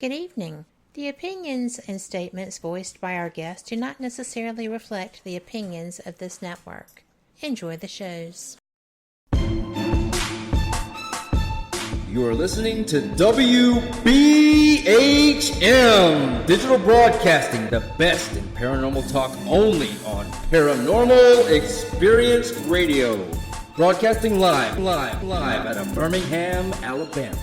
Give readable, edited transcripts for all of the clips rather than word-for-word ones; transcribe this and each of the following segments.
Good evening. The opinions and statements voiced by our guests do not necessarily reflect the opinions of this network. Enjoy the shows. You are listening to WBHM Digital Broadcasting, the best in paranormal talk only on Paranormal Experience Radio. Broadcasting live out of Birmingham, Alabama.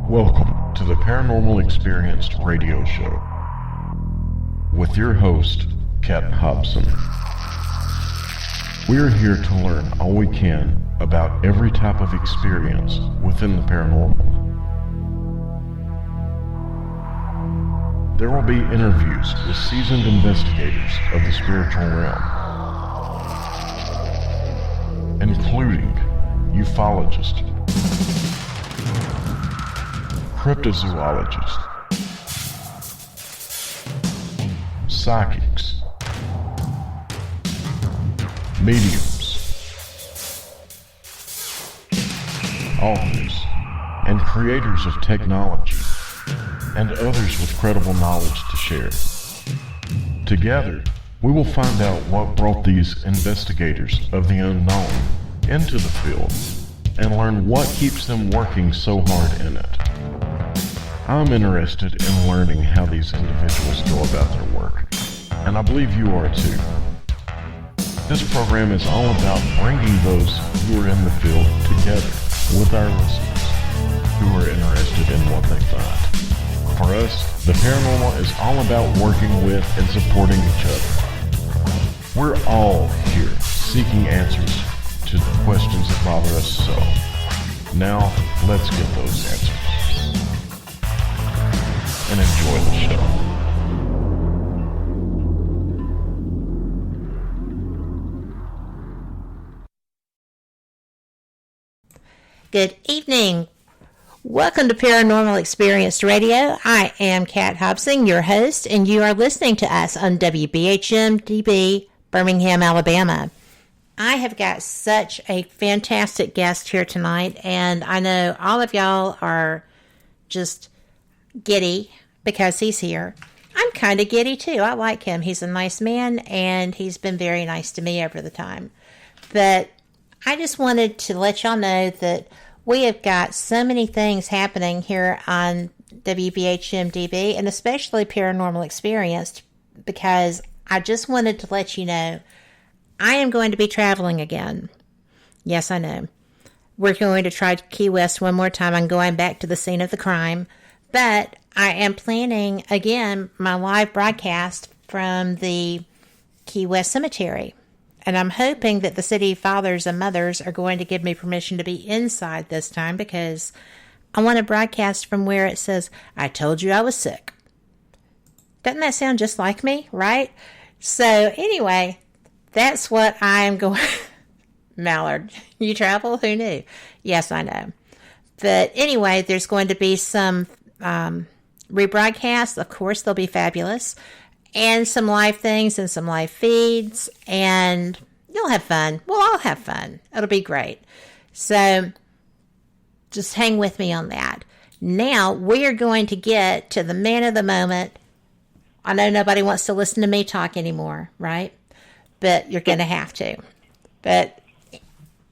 Welcome to the Paranormal Experience Radio Show with your host, Kat Hobson. We're here to learn all we can about every type of experience within the paranormal. There will be interviews with seasoned investigators of the spiritual realm, including ufologists, cryptozoologists, psychics, mediums, authors, and creators of technology, and others with credible knowledge to share. Together, we will find out what brought these investigators of the unknown into the field and learn what keeps them working so hard in it. I'm interested in learning how these individuals go about their work, and I believe you are too. This program is all about bringing those who are in the field together with our listeners who are interested in what they find. For us, the paranormal is all about working with and supporting each other. We're all here seeking answers to the questions that bother us so. Now, let's get those answers. And enjoy the show. Good evening. Welcome to Paranormal Experience Radio. I am Kat Hobson, your host, and you are listening to us on WBHM-DB, Birmingham, Alabama. I have got such a fantastic guest here tonight, and I know all of y'all are just giddy because he's here. I'm kind of giddy too. I like him. He's a nice man, and he's been very nice to me over the time. But I just wanted to let y'all know that we have got so many things happening here on WBHM-DB, and especially Paranormal Experience, because I just wanted to let you know I am going to be traveling again. Yes, I know. We're going to try Key West one more time. I'm going back to the scene of the crime. But I am planning, again, my live broadcast from the Key West Cemetery. And I'm hoping that the city fathers and mothers are going to give me permission to be inside this time, because I want to broadcast from where it says, "I told you I was sick." Doesn't that sound just like me, right? So anyway, that's what I am going... Mallard, you travel? Who knew? Yes, I know. But anyway, there's going to be some rebroadcasts. Of course, they'll be fabulous. And some live things and some live feeds. And you'll have fun. We'll all have fun. It'll be great. So just hang with me on that. Now, we are going to get to the man of the moment. I know nobody wants to listen to me talk anymore, right? But you're going to have to. But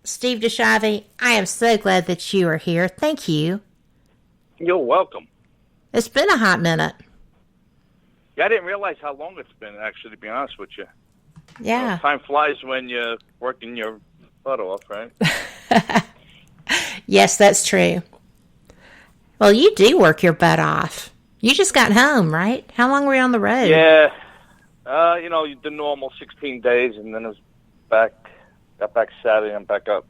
Steve DiSchiavi, I am so glad that you are here. Thank you. You're welcome. It's been a hot minute. Yeah, I didn't realize how long it's been, actually, to be honest with you. Yeah. You know, time flies when you're working your butt off, right? Yes, that's true. Well, you do work your butt off. You just got home, right? How long were you on the road? Yeah. The normal 16 days, and then I was back. Got back Saturday. I'm back up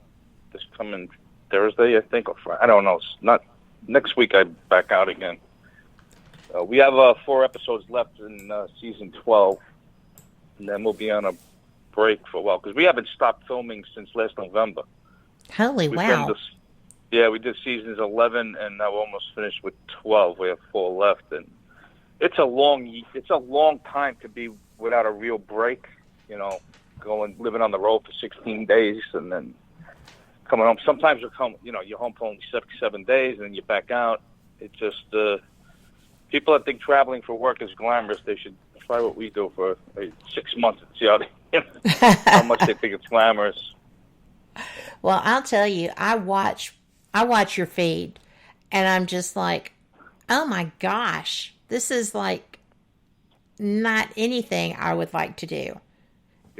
this coming Thursday, I think, or Friday. I don't know. It's not next week. I'm back out again. We have 4 episodes left in season 12, and then we'll be on a break for a while because we haven't stopped filming since last November. Holy wow! We did seasons 11, and now we're almost finished with 12. We have 4 left, and it's a long time to be without a real break. going living on the road for 16 days and then coming home. Sometimes you're home for only 7 days and then you're back out. It just people that think traveling for work is glamorous, they should try what we do for 6 months and see how much they think it's glamorous. Well, I'll tell you, I watch your feed, and I'm just like, oh my gosh, this is like not anything I would like to do.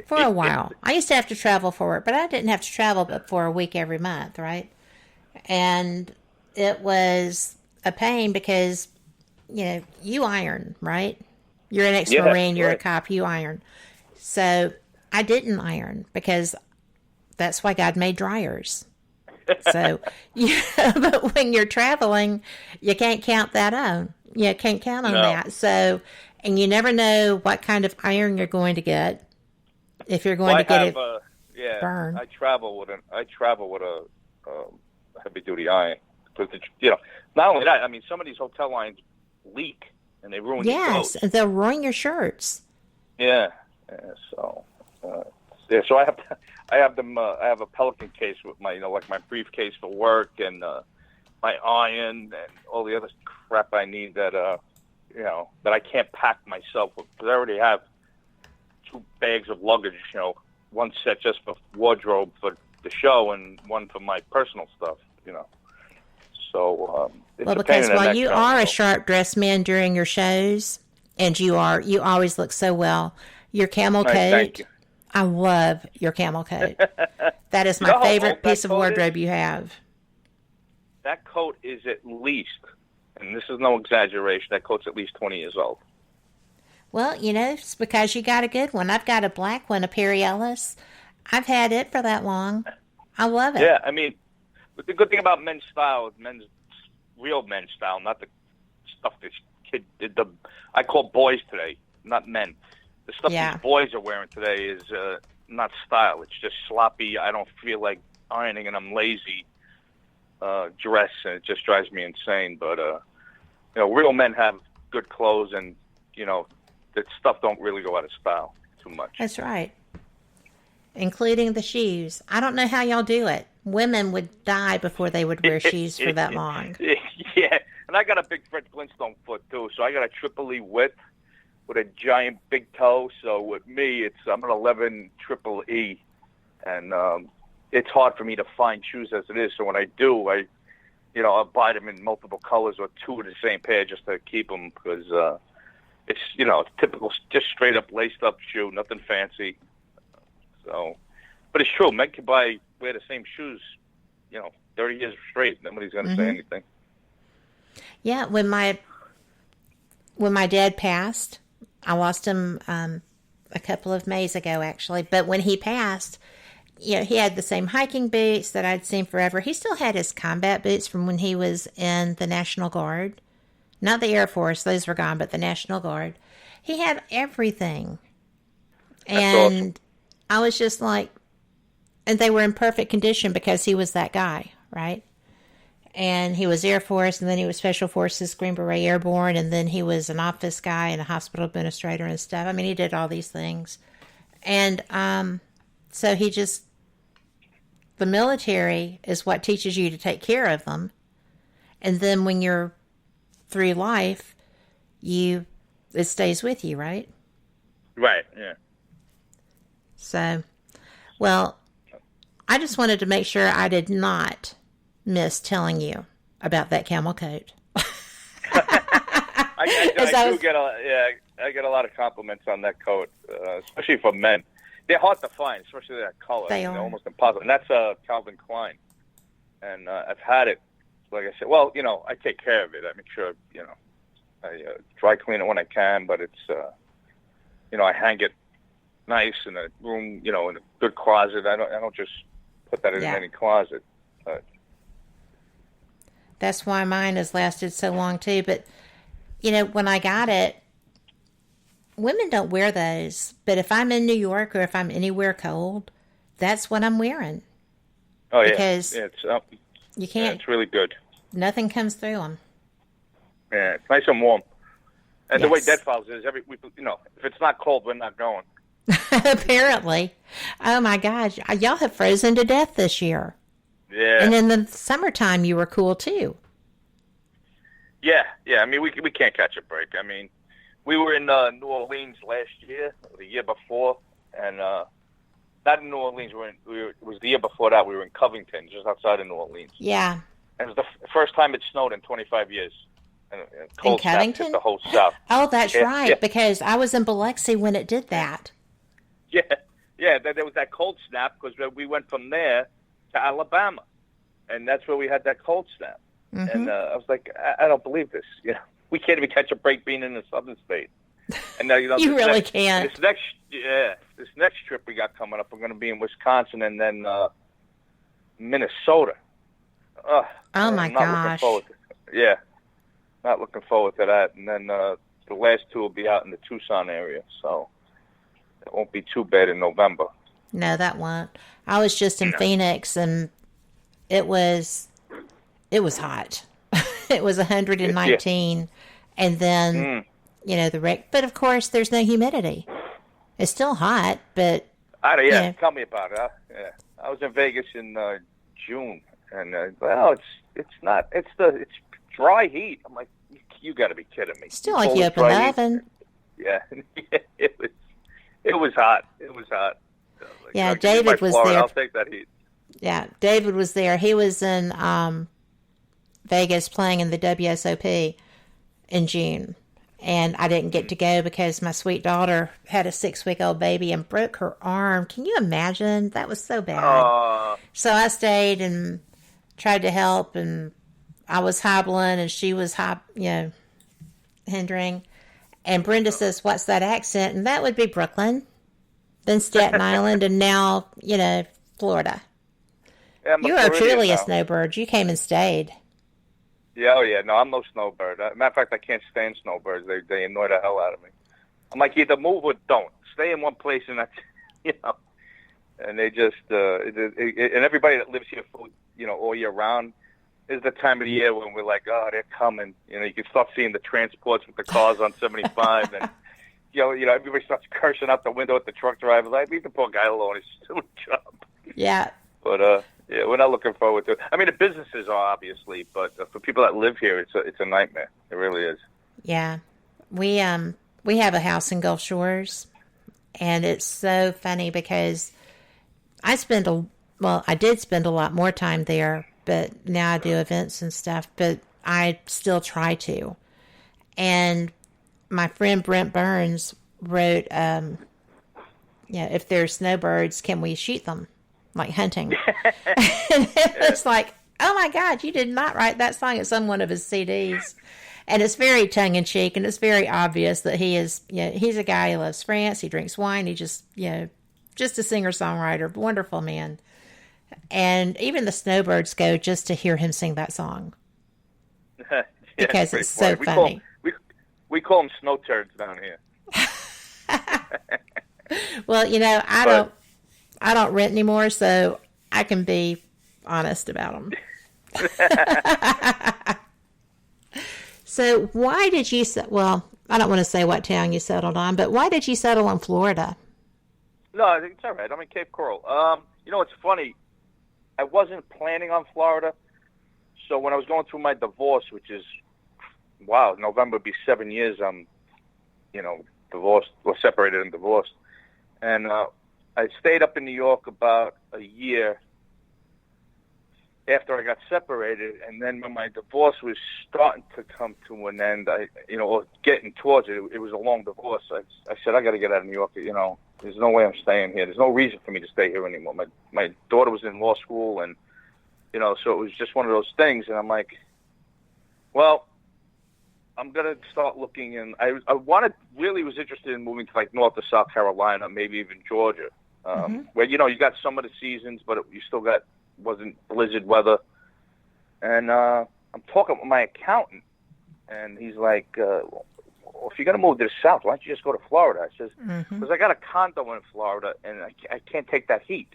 For a while, I used to have to travel for work, but I didn't have to travel but for a week every month, right? And it was a pain because, you iron, right? You're an ex-Marine, you're a cop, you iron. So I didn't iron because that's why God made dryers. So, but when you're traveling, you can't count that on. You can't count on that. So, and you never know what kind of iron you're going to get. If you're going to get it burned. I travel with a heavy duty iron. Because not only that, I mean, some of these hotel lines leak and they ruin your clothes. Yes, they'll ruin your shirts. Yeah. So I have them. I have a Pelican case with my, like my briefcase for work and my iron and all the other crap I need that that I can't pack myself because I already have 2 bags of luggage. One set just for wardrobe for the show and one for my personal stuff. So it's well, a pain because in the while neck, you are a sharp dressed man during your shows, and you always look so well. Your camel coat. Thank you. I love your camel coat. That is my favorite piece of wardrobe you have. That coat is at least, and this is no exaggeration, that coat's at least 20 years old. Well, it's because you got a good one. I've got a black one, a Perry Ellis. I've had it for that long. I love it. Yeah, I mean, but the good thing about men's style is real men's style, not the stuff this kid did. I call boys today, not men. The stuff these boys are wearing today is not style. It's just sloppy. I don't feel like ironing, and I'm lazy. Dress, and it just drives me insane. But real men have good clothes, and that stuff don't really go out of style too much. That's right, including the shoes. I don't know how y'all do it. Women would die before they would wear shoes for that long. Yeah, and I got a big Fred Flintstone foot too, so I got a triple E width with a giant big toe. So with me, I'm an 11 triple E, and it's hard for me to find shoes as it is. So when I do, I'll buy them in multiple colors or 2 of the same pair just to keep them because it's typical, just straight up laced up shoe, nothing fancy. So, but it's true. Men can wear the same shoes, 30 years straight. Nobody's going to say anything. Yeah, when my dad passed, I lost him a couple of Mays ago, actually. But when he passed, he had the same hiking boots that I'd seen forever. He still had his combat boots from when he was in the National Guard. Not the Air Force, those were gone, but the National Guard. He had everything. That's awesome. I was just like, and they were in perfect condition because he was that guy, right? And he was Air Force, and then he was Special Forces, Green Beret Airborne, and then he was an office guy and a hospital administrator and stuff. I mean, he did all these things. And so the military is what teaches you to take care of them. And then when you're through life, it stays with you, right? Right, yeah. So, well, I just wanted to make sure I did not miss telling you about that camel coat. I get a lot of compliments on that coat, especially for men. They're hard to find, especially that color. They're almost impossible. And that's Calvin Klein. And I've had it, like I said, well, I take care of it. I make sure, I dry clean it when I can, but it's, I hang it nice in a room, in a good closet. I don't just put that in any closet. That's why mine has lasted so long too. But, when I got it, women don't wear those. But if I'm in New York or if I'm anywhere cold, that's what I'm wearing. Oh, yeah. Because you can't. Yeah, it's really good. Nothing comes through them. Yeah, it's nice and warm. And the way Dead Files is, if it's not cold, we're not going. Apparently. Oh, my gosh. Y'all have frozen to death this year. Yeah. And in the summertime, you were cool, too. Yeah. I mean, we can't catch a break. I mean, we were in New Orleans last year, the year before, and not in New Orleans. It was the year before that. We were in Covington, just outside of New Orleans. Yeah. And it was the first time it snowed in 25 years. And cold in Covington? Hit the whole South. Oh, that's right, yeah. because I was in Biloxi when it did that. Yeah. There was that cold snap because we went from there to Alabama, and that's where we had that cold snap. Mm-hmm. And I was like, I don't believe this. You know, we can't even catch a break being in the southern state. And now you really can't. This next trip we got coming up, we're going to be in Wisconsin and then Minnesota. Oh my gosh! Not looking forward to that. And then the last two will be out in the Tucson area, so it won't be too bad in November. No, that won't. I was just in Phoenix, and it was hot. It was 119, and then but of course there's no humidity. It's still hot, but tell me about it. Yeah, I was in Vegas in June, and it's dry heat. I'm like, you got to be kidding me. Still like you open the oven. Yeah, it was hot. It was hot. Yeah, David was Florida, there. I'll take that heat. Yeah, David was there. He was in Vegas playing in the WSOP in June. And I didn't get to go because my sweet daughter had a 6-week-old baby and broke her arm. Can you imagine? That was so bad. So I stayed and tried to help, and I was hobbling and she was hindering. And Brenda says, "What's that accent?" And that would be Brooklyn, then Staten Island, and now, Florida. Yeah, you are truly a snowbird. You came and stayed. Yeah, no, I'm no snowbird. Matter of fact, I can't stand snowbirds. They annoy the hell out of me. I'm like, either move or don't. Stay in one place, and that's, And they just, and everybody that lives here, all year round, is the time of the year when we're like, oh, they're coming. You can start seeing the transports with the cars on 75, and everybody starts cursing out the window at the truck driver. Like, leave the poor guy alone. He's still a job. Yeah. But we're not looking forward to it. I mean, the businesses are obviously, but for people that live here, it's a nightmare. It really is. Yeah, we have a house in Gulf Shores, and it's so funny because I did spend a lot more time there, but now I do events and stuff. But I still try to. And my friend Brent Burns wrote, if there's snowbirds, can we shoot them? Like hunting. And it was like, oh my God, you did not write that song. It's on one of his CDs. And it's very tongue-in-cheek, and it's very obvious that he is, he's a guy who loves France. He drinks wine. He just, just a singer-songwriter, wonderful man. And even the snowbirds go just to hear him sing that song. Because it's so funny. We call them snow turds down here. Well, I don't rent anymore, so I can be honest about them. So why did you, I don't want to say what town you settled on, but why did you settle on Florida? No, I think it's all right. I'm in Cape Coral. It's funny. I wasn't planning on Florida. So when I was going through my divorce, which is, November would be 7 years, divorced, or separated and divorced. And I stayed up in New York about a year after I got separated, and then when my divorce was starting to come to an end, or getting towards it, it was a long divorce. I said, I got to get out of New York. There's no way I'm staying here. There's no reason for me to stay here anymore. My daughter was in law school, and so it was just one of those things. And I'm like, well, I'm gonna start looking, and I really was interested in moving to like North or South Carolina, maybe even Georgia, where you got some of the seasons, but you still wasn't blizzard weather. And I'm talking with my accountant, and he's like, well, if you're gonna move to the South, why don't you just go to Florida? I says, because I got a condo in Florida, and I can't take that heat.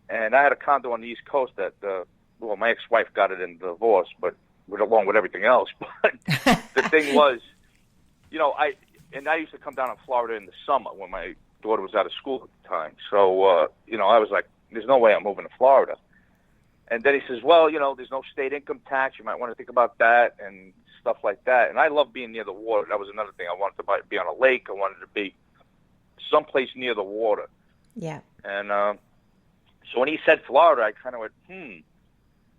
And I had a condo on the East Coast that, my ex-wife got it in the divorce, but along with everything else. But the thing was, I used to come down to Florida in the summer when my daughter was out of school at the time. So, I was like, there's no way I'm moving to Florida. And then he says, well, there's no state income tax. You might want to think about that and stuff like that. And I love being near the water. That was another thing. I wanted to be on a lake. I wanted to be someplace near the water. Yeah. And so when he said Florida, I kind of went,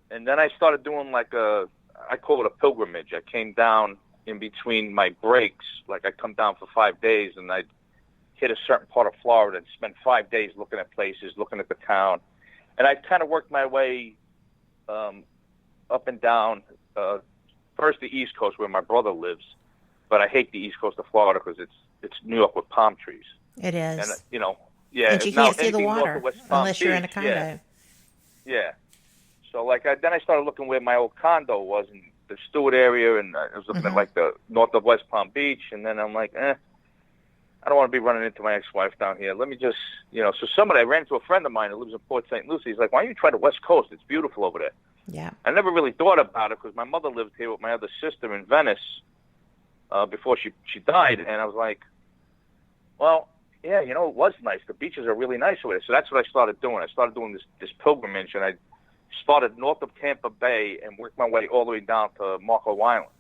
And then I started doing I call it a pilgrimage. I came down in between my breaks. Like I'd come down for 5 days and I'd hit a certain part of Florida and spend 5 days looking at places, looking at the town. And I kind of worked my way up and down, first the East Coast where my brother lives, but I hate the East Coast of Florida because it's New York with palm trees. It is. And, and you can't see the water unless you're in a condo. Yeah. So, then I started looking where my old condo was in the Stewart area, and I was looking at, the north of West Palm Beach, and then I'm like, I don't want to be running into my ex-wife down here. Let me just, so I ran into a friend of mine who lives in Port St. Lucie. He's like, why don't you try the West Coast? It's beautiful over there. Yeah. I never really thought about it because my mother lived here with my other sister in Venice before she died, and I was like, well, yeah, it was nice. The beaches are really nice over there. So that's what I started doing. I started doing this pilgrimage, and I started north of Tampa Bay and worked my way all the way down to Marco Island,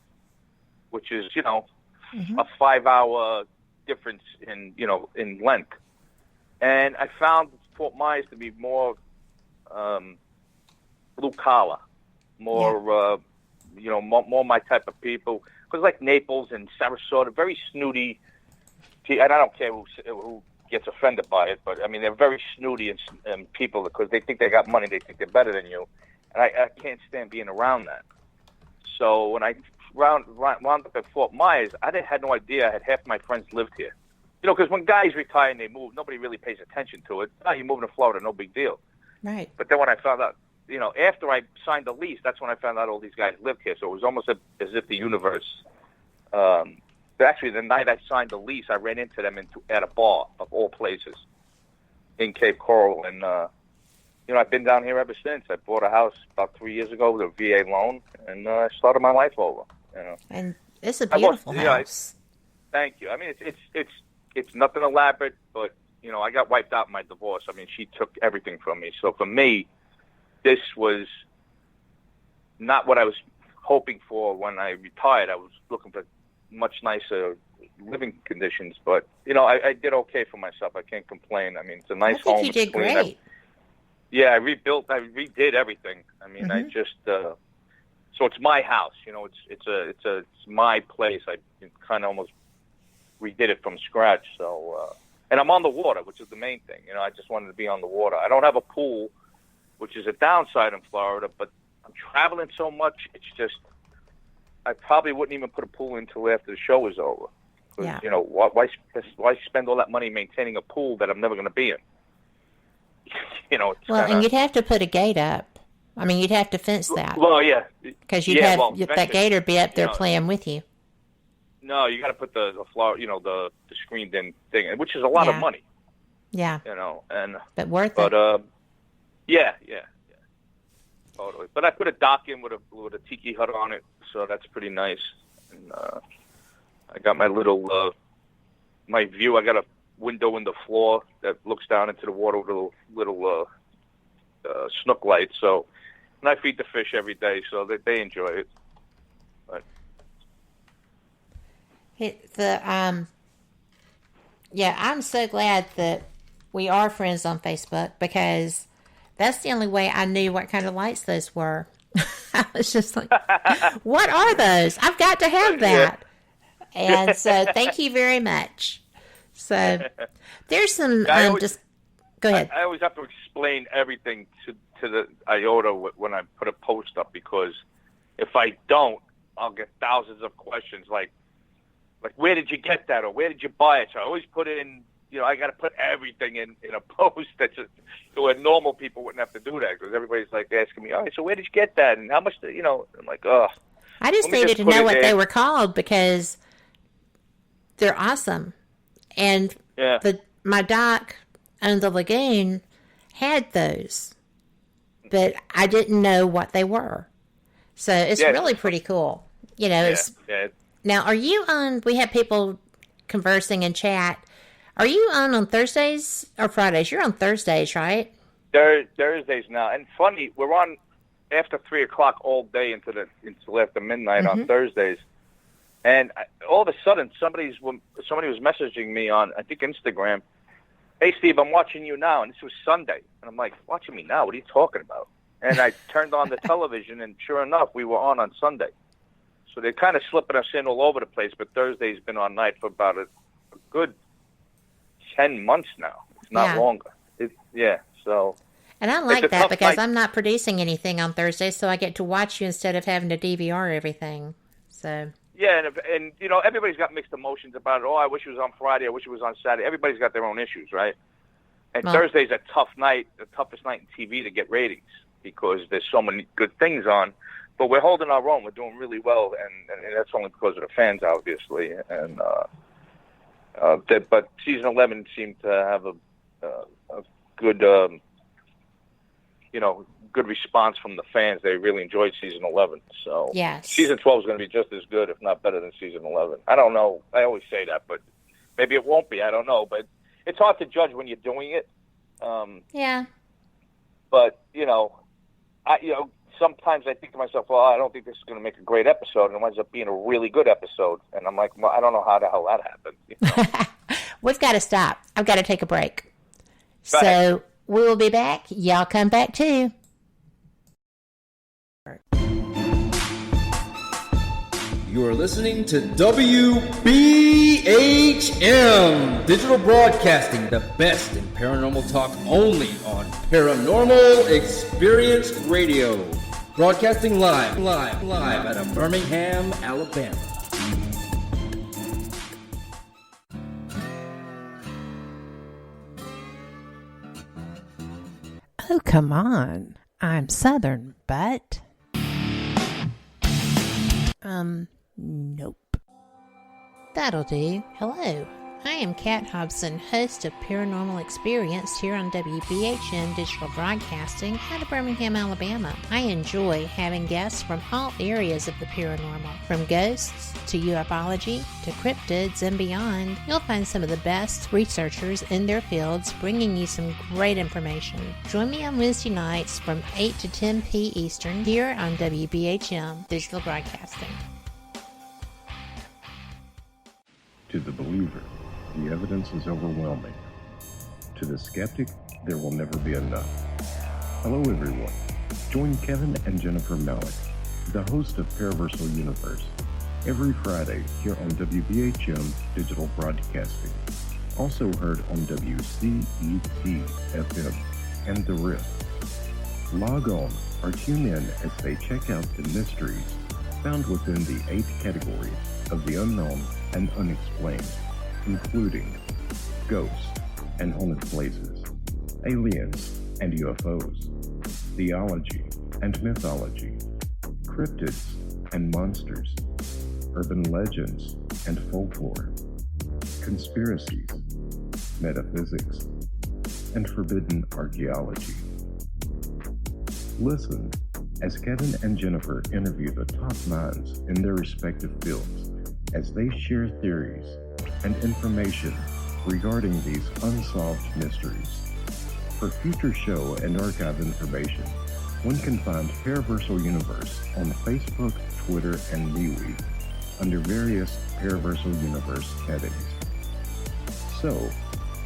which is, a 5-hour difference in length. And I found Fort Myers to be more blue collar, more more my type of people. Because like Naples and Sarasota, very snooty. And I don't care who gets offended by it, but I mean they're very snooty and people because they think they got money, they think they're better than you, and I can't stand being around that. So when I wound up at Fort Myers, I had no idea I had half my friends lived here. Because when guys retire and they move, nobody really pays attention to it. Oh, you're moving to Florida, no big deal. Right. But then when I found out, after I signed the lease, that's when I found out all these guys lived here. So it was almost as if the universe. Actually, the night I signed the lease, I ran into them at a bar of all places in Cape Coral, and I've been down here ever since. I bought a house about 3 years ago with a VA loan, and I started my life over. And it's a beautiful house. Thank you. I mean, it's nothing elaborate, but I got wiped out in my divorce. I mean, she took everything from me. So for me, this was not what I was hoping for when I retired. I was looking for much nicer living conditions, but I did okay for myself. I can't complain. I mean, it's a nice home. I think you did great. I redid everything. I mean, I just so it's my house. It's my place. I kind of almost redid it from scratch. So and I'm on the water, which is the main thing. I just wanted to be on the water. I don't have a pool, which is a downside in Florida, but I'm traveling so much. It's just I probably wouldn't even put a pool in until after the show is over. Yeah. Why spend all that money maintaining a pool that I'm never going to be in? And you'd have to put a gate up. I mean, you'd have to fence that. Well, yeah. Because that gator be up there playing with you. No, you got to put the flower, the screened-in thing, which is a lot of money. Yeah. But worth it. But yeah. Totally. But I put a dock in with a tiki hut on it, so that's pretty nice. And I got my little my view. I got a window in the floor that looks down into the water with a little snook light. So, and I feed the fish every day, so they enjoy it. But I'm so glad that we are friends on Facebook because that's the only way I knew what kind of lights those were. I was just like, what are those? I've got to have that. And so thank you very much. So there's some, go ahead. I always have to explain everything to the iota when I put a post up because if I don't, I'll get thousands of questions like where did you get that or where did you buy it? So I always put in, I got to put everything in a post that's where normal people wouldn't have to do that because everybody's like asking me, all right, so where did you get that and how much? I'm like, oh. I just needed to know what they were called because they're awesome, and my dock on the lagoon had those, but I didn't know what they were. So it's really pretty cool. Now, are you on? We have people conversing in chat. Are you on Thursdays or Fridays? You're on Thursdays, right? Thursdays now. And funny, we're on after 3 o'clock all day until after midnight on Thursdays. And all of a sudden, somebody was messaging me on, I think, Instagram. Hey, Steve, I'm watching you now. And this was Sunday. And I'm like, watching me now? What are you talking about? And I turned on the television, and sure enough, we were on Sunday. So they're kind of slipping us in all over the place, but Thursday's been on night for about a good 10 months now. It's not longer. So. And I like that because I'm not producing anything on Thursday, so I get to watch you instead of having to DVR everything. So. Yeah, and you know, everybody's got mixed emotions about it. Oh, I wish it was on Friday. I wish it was on Saturday. Everybody's got their own issues, right? And Thursday's a tough night, the toughest night in TV to get ratings because there's so many good things on. But we're holding our own. We're doing really well, and that's only because of the fans, obviously. And but season 11 seemed to have a good, good response from the fans. They really enjoyed season 11. So season 12 is going to be just as good, if not better, than season 11. I don't know. I always say that, but maybe it won't be. I don't know. But it's hard to judge when you're doing it. But sometimes I think to myself, well, I don't think this is going to make a great episode, and it winds up being a really good episode. And I'm like, well, I don't know how the hell that happened. We've got to stop. I've got to take a break. So we will be back. Y'all come back too. You are listening to WBHM Digital Broadcasting, the best in paranormal talk only on Paranormal Experience Radio. Broadcasting live out of Birmingham, Alabama. Oh, come on. I'm Southern, but... Nope. That'll do. Hello. I am Kat Hobson, host of Paranormal Experience here on WBHM Digital Broadcasting out of Birmingham, Alabama. I enjoy having guests from all areas of the paranormal, from ghosts to ufology to cryptids and beyond. You'll find some of the best researchers in their fields bringing you some great information. Join me on Wednesday nights from 8 to 10 p. Eastern here on WBHM Digital Broadcasting. To the believer, the evidence is overwhelming. To the skeptic, there will never be enough. Hello everyone. Join Kevin and Jennifer Malik, the host of Paraversal Universe, every Friday here on WBHM Digital Broadcasting. Also heard on WCET FM and The Rift. Log on or tune in as they check out the mysteries found within the 8 categories of the unknown and unexplained, including ghosts and haunted places, aliens and UFOs, theology and mythology, cryptids and monsters, urban legends and folklore, conspiracies, metaphysics, and forbidden archaeology. Listen as Kevin and Jennifer interview the top minds in their respective fields as they share theories and information regarding these unsolved mysteries. For future show and archive information, one can find Paraversal Universe on Facebook, Twitter, and MeWe under various Paraversal Universe headings. So,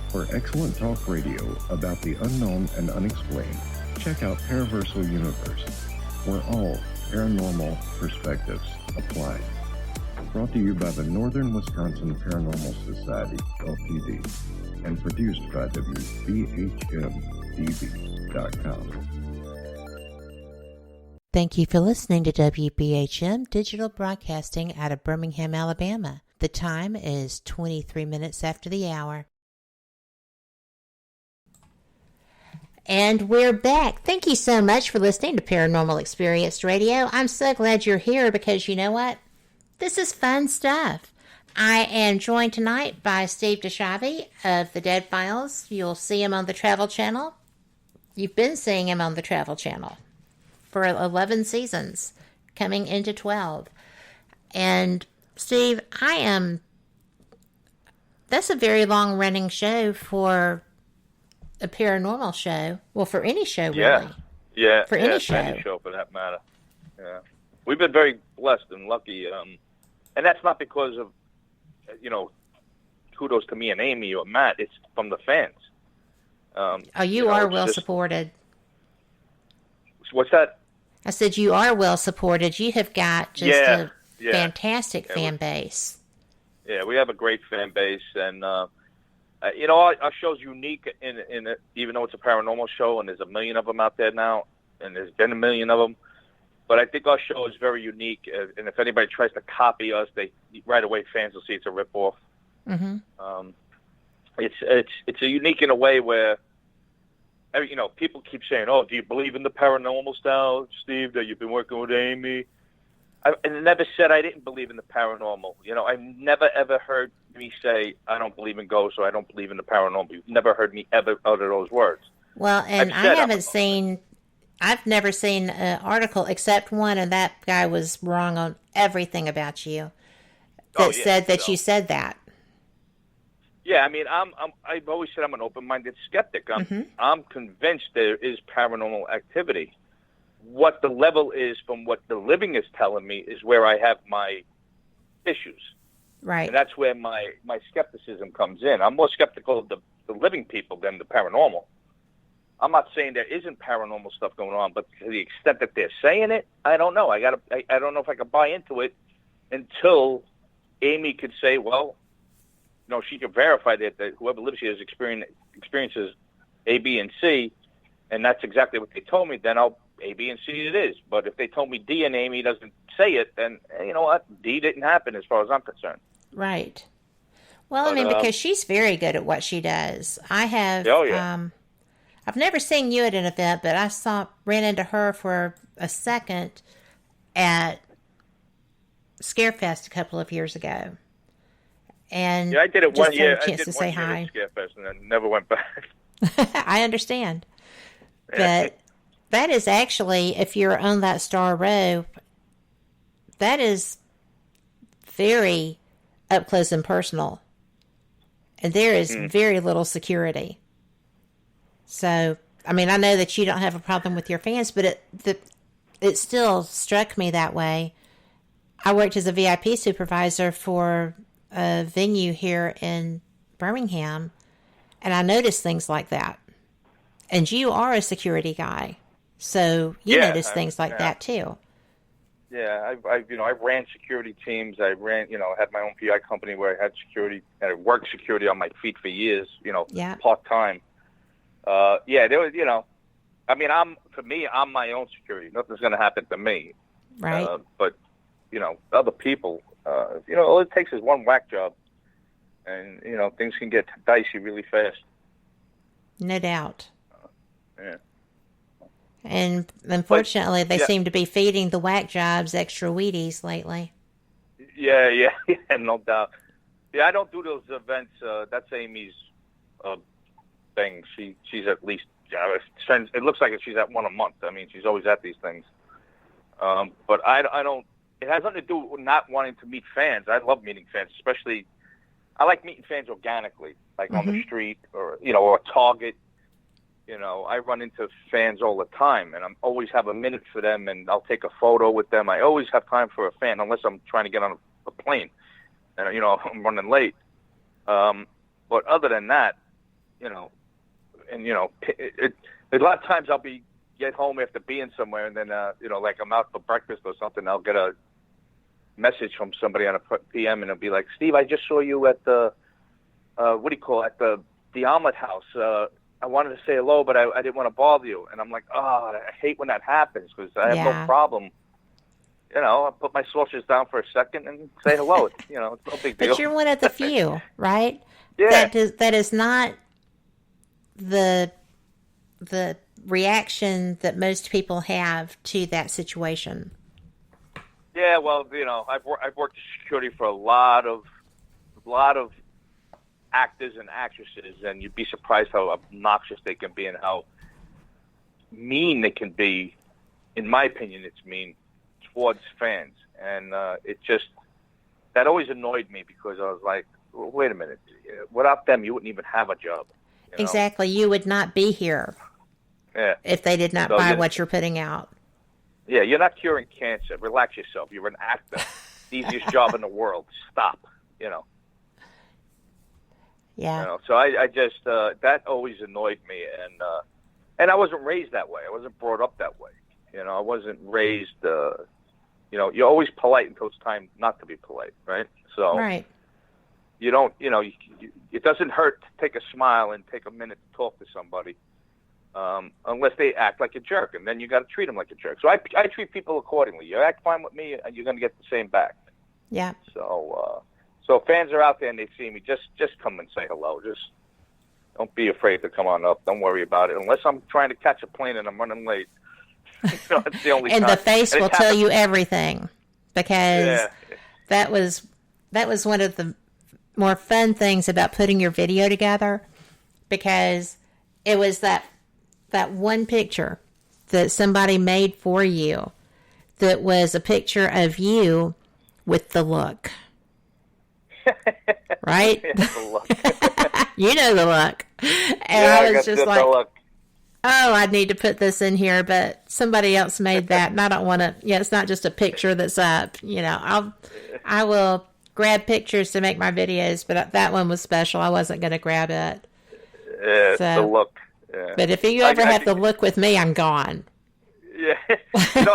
for excellent talk radio about the unknown and unexplained, check out Paraversal Universe, where all paranormal perspectives apply. Brought to you by the Northern Wisconsin Paranormal Society, Ltd., and produced by WBHM-DB.com. Thank you for listening to WBHM Digital Broadcasting out of Birmingham, Alabama. The time is 23 minutes after the hour. And we're back. Thank you so much for listening to Paranormal Experience Radio. I'm so glad you're here because you know what? This is fun stuff. I am joined tonight by Steve DiSchiavi of the Dead Files. You'll see him on the Travel Channel. You've been seeing him on the Travel Channel for 11 seasons, coming into 12. And Steve, I am that's a very long-running show for a paranormal show. Well, for any show, really. Yeah, for any show. Any show for that matter. Yeah, we've been very blessed and lucky, and that's not because of, kudos to me and Amy or Matt. It's from the fans. You are well supported. What's that? I said you are well supported. You have got just a fantastic fan base. Yeah, we have a great fan base, and our show's unique in even though it's a paranormal show, and there's a million of them out there now, and there's been a million of them. But I think our show is very unique, and if anybody tries to copy us, right away fans will see it's a ripoff. Mm-hmm. It's a unique in a way where, people keep saying, "Oh, do you believe in the paranormal style, Steve? That you've been working with Amy?" I never said I didn't believe in the paranormal. I never ever heard me say I don't believe in ghosts or I don't believe in the paranormal. You've never heard me ever utter those words. Well, and I've never seen an article except one, and that guy was wrong on everything about you. Said that you said that. Yeah, I mean, I've always said I'm an open-minded skeptic. I'm convinced there is paranormal activity. What the level is from what the living is telling me is where I have my issues. Right. And that's where my skepticism comes in. I'm more skeptical of the living people than the paranormal. I'm not saying there isn't paranormal stuff going on, but to the extent that they're saying it, I don't know. I don't know if I can buy into it until Amy could say, well, she could verify that whoever lives here experiences A, B, and C, and that's exactly what they told me, then I'll A, B, and C it is. But if they told me D and Amy doesn't say it, then you know what? D didn't happen as far as I'm concerned. Right. Well, because she's very good at what she does. I have, I've never seen you at an event, but I ran into her for a second at Scarefest a couple of years ago. And I did it one year. I did to say hi. At Scarefest and then never went back. I understand. But that is actually, if you're on that star row, that is very up close and personal. And there is very little security. So, I know that you don't have a problem with your fans, but it still struck me that way. I worked as a VIP supervisor for a venue here in Birmingham, and I noticed things like that. And you are a security guy, so you notice things like that too. Yeah, I ran security teams. I ran, had my own PI company where I had security, and I worked security on my feet for years. Part time. There was, I'm my own security. Nothing's going to happen to me. Right. But other people, all it takes is one whack job, and things can get dicey really fast. No doubt. Yeah. And unfortunately, they seem to be feeding the whack jobs extra Wheaties lately. Yeah, no doubt. Yeah, I don't do those events. That's Amy's thing. She's at least. It looks like she's at one a month. She's always at these things. But I don't. It has nothing to do with not wanting to meet fans. I love meeting fans, especially. I like meeting fans organically, like on the street or or Target. I run into fans all the time, and I always have a minute for them, and I'll take a photo with them. I always have time for a fan, unless I'm trying to get on a plane, and I'm running late. But other than that, a lot of times I'll get home after being somewhere, and then like I'm out for breakfast or something. I'll get a message from somebody on a PM, and it'll be like, Steve, I just saw you at the at the Omelet House. I wanted to say hello, but I didn't want to bother you. And I'm like, I hate when that happens because I have no problem. I put my sausages down for a second and say hello. It's no big deal. But you're one of the few, right? Yeah. That is not the reaction that most people have to that situation. Yeah, well, I've worked security for a lot of actors and actresses, and you'd be surprised how obnoxious they can be and how mean they can be. In my opinion, it's mean towards fans, and that always annoyed me because I was like, wait a minute. Without them, you wouldn't even have a job. You know? Exactly. You would not be here if they did not buy what you're putting out. Yeah, you're not curing cancer. Relax yourself. You're an actor. Easiest job in the world. Stop. Yeah. So I just that always annoyed me, and I wasn't raised that way. I wasn't brought up that way. I wasn't raised. You're always polite until it's time not to be polite, right? So right. You don't. It doesn't hurt to take a smile and take a minute to talk to somebody, unless they act like a jerk, and then you got to treat them like a jerk. So I treat people accordingly. You act fine with me, and you're going to get the same back. Yeah. So fans are out there and they see me. Just come and say hello. Just don't be afraid to come on up. Don't worry about it. Unless I'm trying to catch a plane and I'm running late. It's the only and time. the face will tell you everything, because that was one of the more fun things about putting your video together, because it was that one picture that somebody made for you that was a picture of you with the look. Right? The look. You know the look. And I was just like, oh, I need to put this in here, but somebody else made that, and I don't want to. It's not just a picture that's up. I will grab pictures to make my videos, but that one was special. I wasn't going to grab it. Yeah, so, the look. Yeah. But if you ever have to look with me, I'm gone. Yeah. No,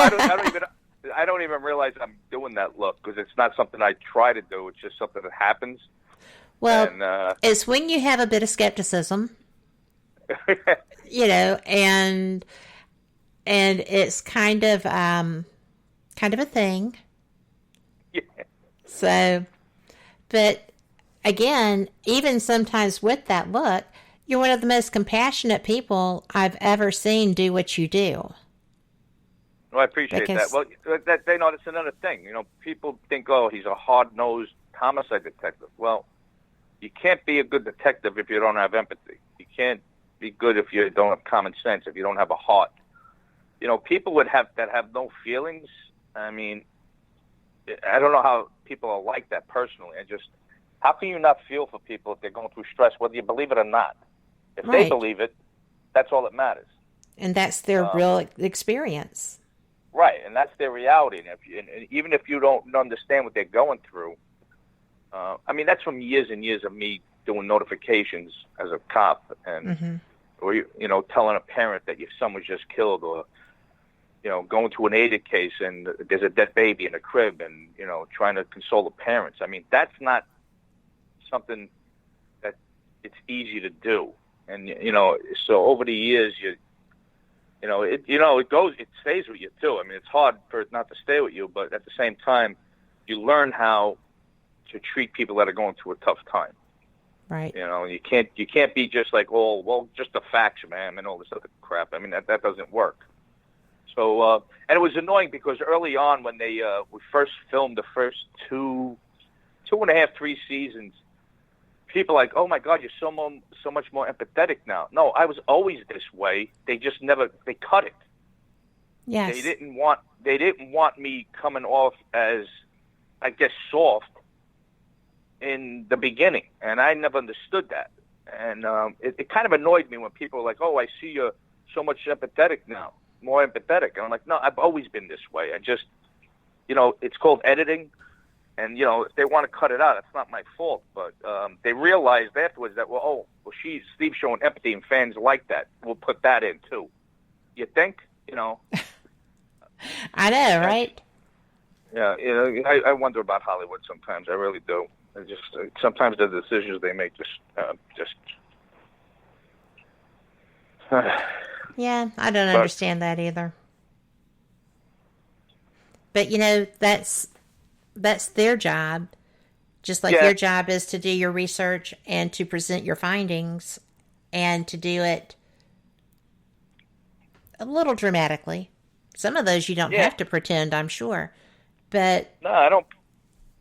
I don't even realize I'm doing that look, because it's not something I try to do. It's just something that happens. Well, it's when you have a bit of skepticism, and it's kind of a thing. Yeah. So, but again, even sometimes with that look, you're one of the most compassionate people I've ever seen do what you do. Well, I appreciate that. Well, that's another thing. People think, oh, he's a hard-nosed homicide detective. Well, you can't be a good detective if you don't have empathy. You can't be good if you don't have common sense, if you don't have a heart. People that have no feelings, I mean, I don't know how people are like that personally. How can you not feel for people if they're going through stress, whether you believe it or not? If they believe it, that's all that matters. And that's their real experience. Right, and that's their reality. And even if you don't understand what they're going through, that's from years and years of me doing notifications as a cop, and or telling a parent that your son was just killed, or going to an AIDA case and there's a dead baby in a crib, and trying to console the parents. I mean, that's not something that it's easy to do. And so over the years, it stays with you too. I mean, it's hard for it not to stay with you, but at the same time, you learn how to treat people that are going through a tough time. Right. You can't be just like, oh, well, just the facts, man, and all this other crap. I mean, that doesn't work. So, and it was annoying because early on when we first filmed the first 2.5, 3 seasons, people like, oh my God, you're so much more empathetic now. No, I was always this way. They just they cut it. Yes. They didn't want me coming off as, I guess, soft in the beginning, and I never understood that. And it kind of annoyed me when people were like, oh, I see you're so much empathetic now, more empathetic. And I'm like, no, I've always been this way. I just, it's called editing. And, if they want to cut it out, it's not my fault. But they realized afterwards that, Steve's showing empathy and fans like that. We'll put that in, too. You think? I know, right? Yeah, I wonder about Hollywood sometimes. I really do. I just sometimes the decisions they make just. Yeah, I don't understand that either. But that's their job. Just like your job is to do your research and to present your findings, and to do it a little dramatically. Some of those you don't have to pretend, I'm sure. But no, I don't.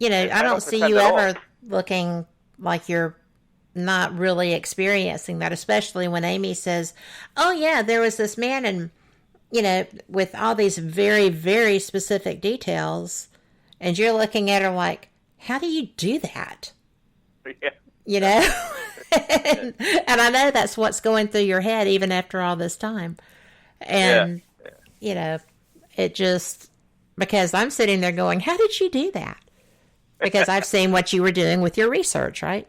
I don't see you ever looking like you're not really experiencing that, especially when Amy says, oh, yeah, there was this man, and, with all these very, very specific details, and you're looking at her like, how do you do that? Yeah. You know? and I know that's what's going through your head even after all this time. And, you know, it just, because I'm sitting there going, how did you do that? Because I've seen what you were doing with your research, right?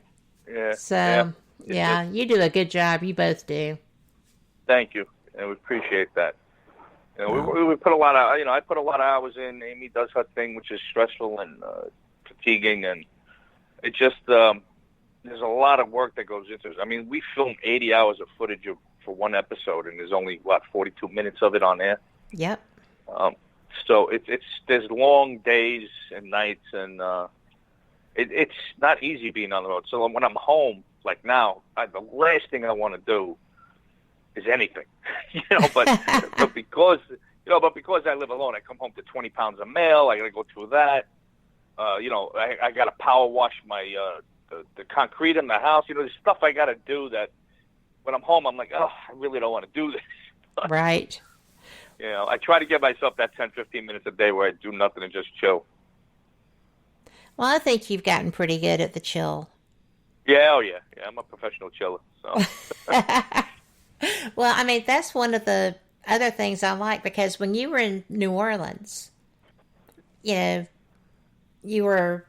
Yeah. So, yeah, you do a good job. You both do. Thank you. And we appreciate that. You know, we put a lot of, I put a lot of hours in. Amy does her thing, which is stressful and fatiguing. And it just, there's a lot of work that goes into it. I mean, we filmed 80 hours of footage for one episode, and there's only, 42 minutes of it on there? Yep. So there's long days and nights, and it's not easy being on the road. So when I'm home, like now, the last thing I want to do is anything, but because I live alone, I come home to 20 pounds of mail. I got to go through that. I got to power wash my the concrete in the house. There's stuff I got to do that when I'm home, I'm like, oh, I really don't want to do this. Right. I try to give myself that 10, 15 minutes a day where I do nothing and just chill. Well, I think you've gotten pretty good at the chill. Yeah, I'm a professional chiller. So. Well, I mean, that's one of the other things I like, because when you were in New Orleans, you were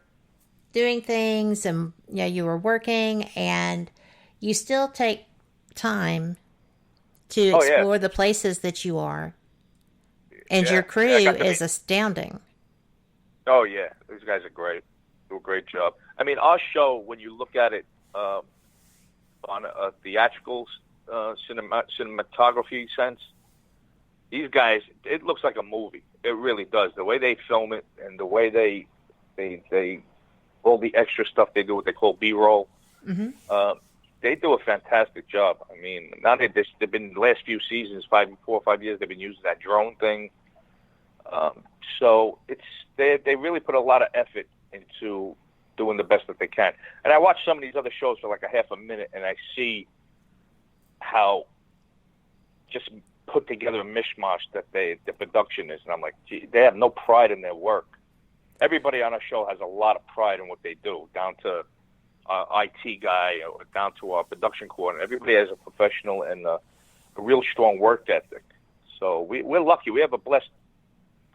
doing things, and you were working, and you still take time to explore the places that you are. And your crew is astounding. Oh, yeah. These guys are great. Do a great job. I mean, our show, when you look at it on a theatrical cinematography sense, these guys, it looks like a movie. It really does. The way they film it and the way they all the extra stuff they do, what they call B-roll, they do a fantastic job. I mean, now they've been the last few seasons, 4 or 5 years, they've been using that drone thing. So they really put a lot of effort into doing the best that they can. And I watch some of these other shows for like a half a minute, and I see how just put together a mishmash that the production is. And I'm like, gee, they have no pride in their work. Everybody on our show has a lot of pride in what they do, down to our IT guy, or down to our production coordinator. Everybody has a professional and a real strong work ethic. So we're lucky. We have a blessed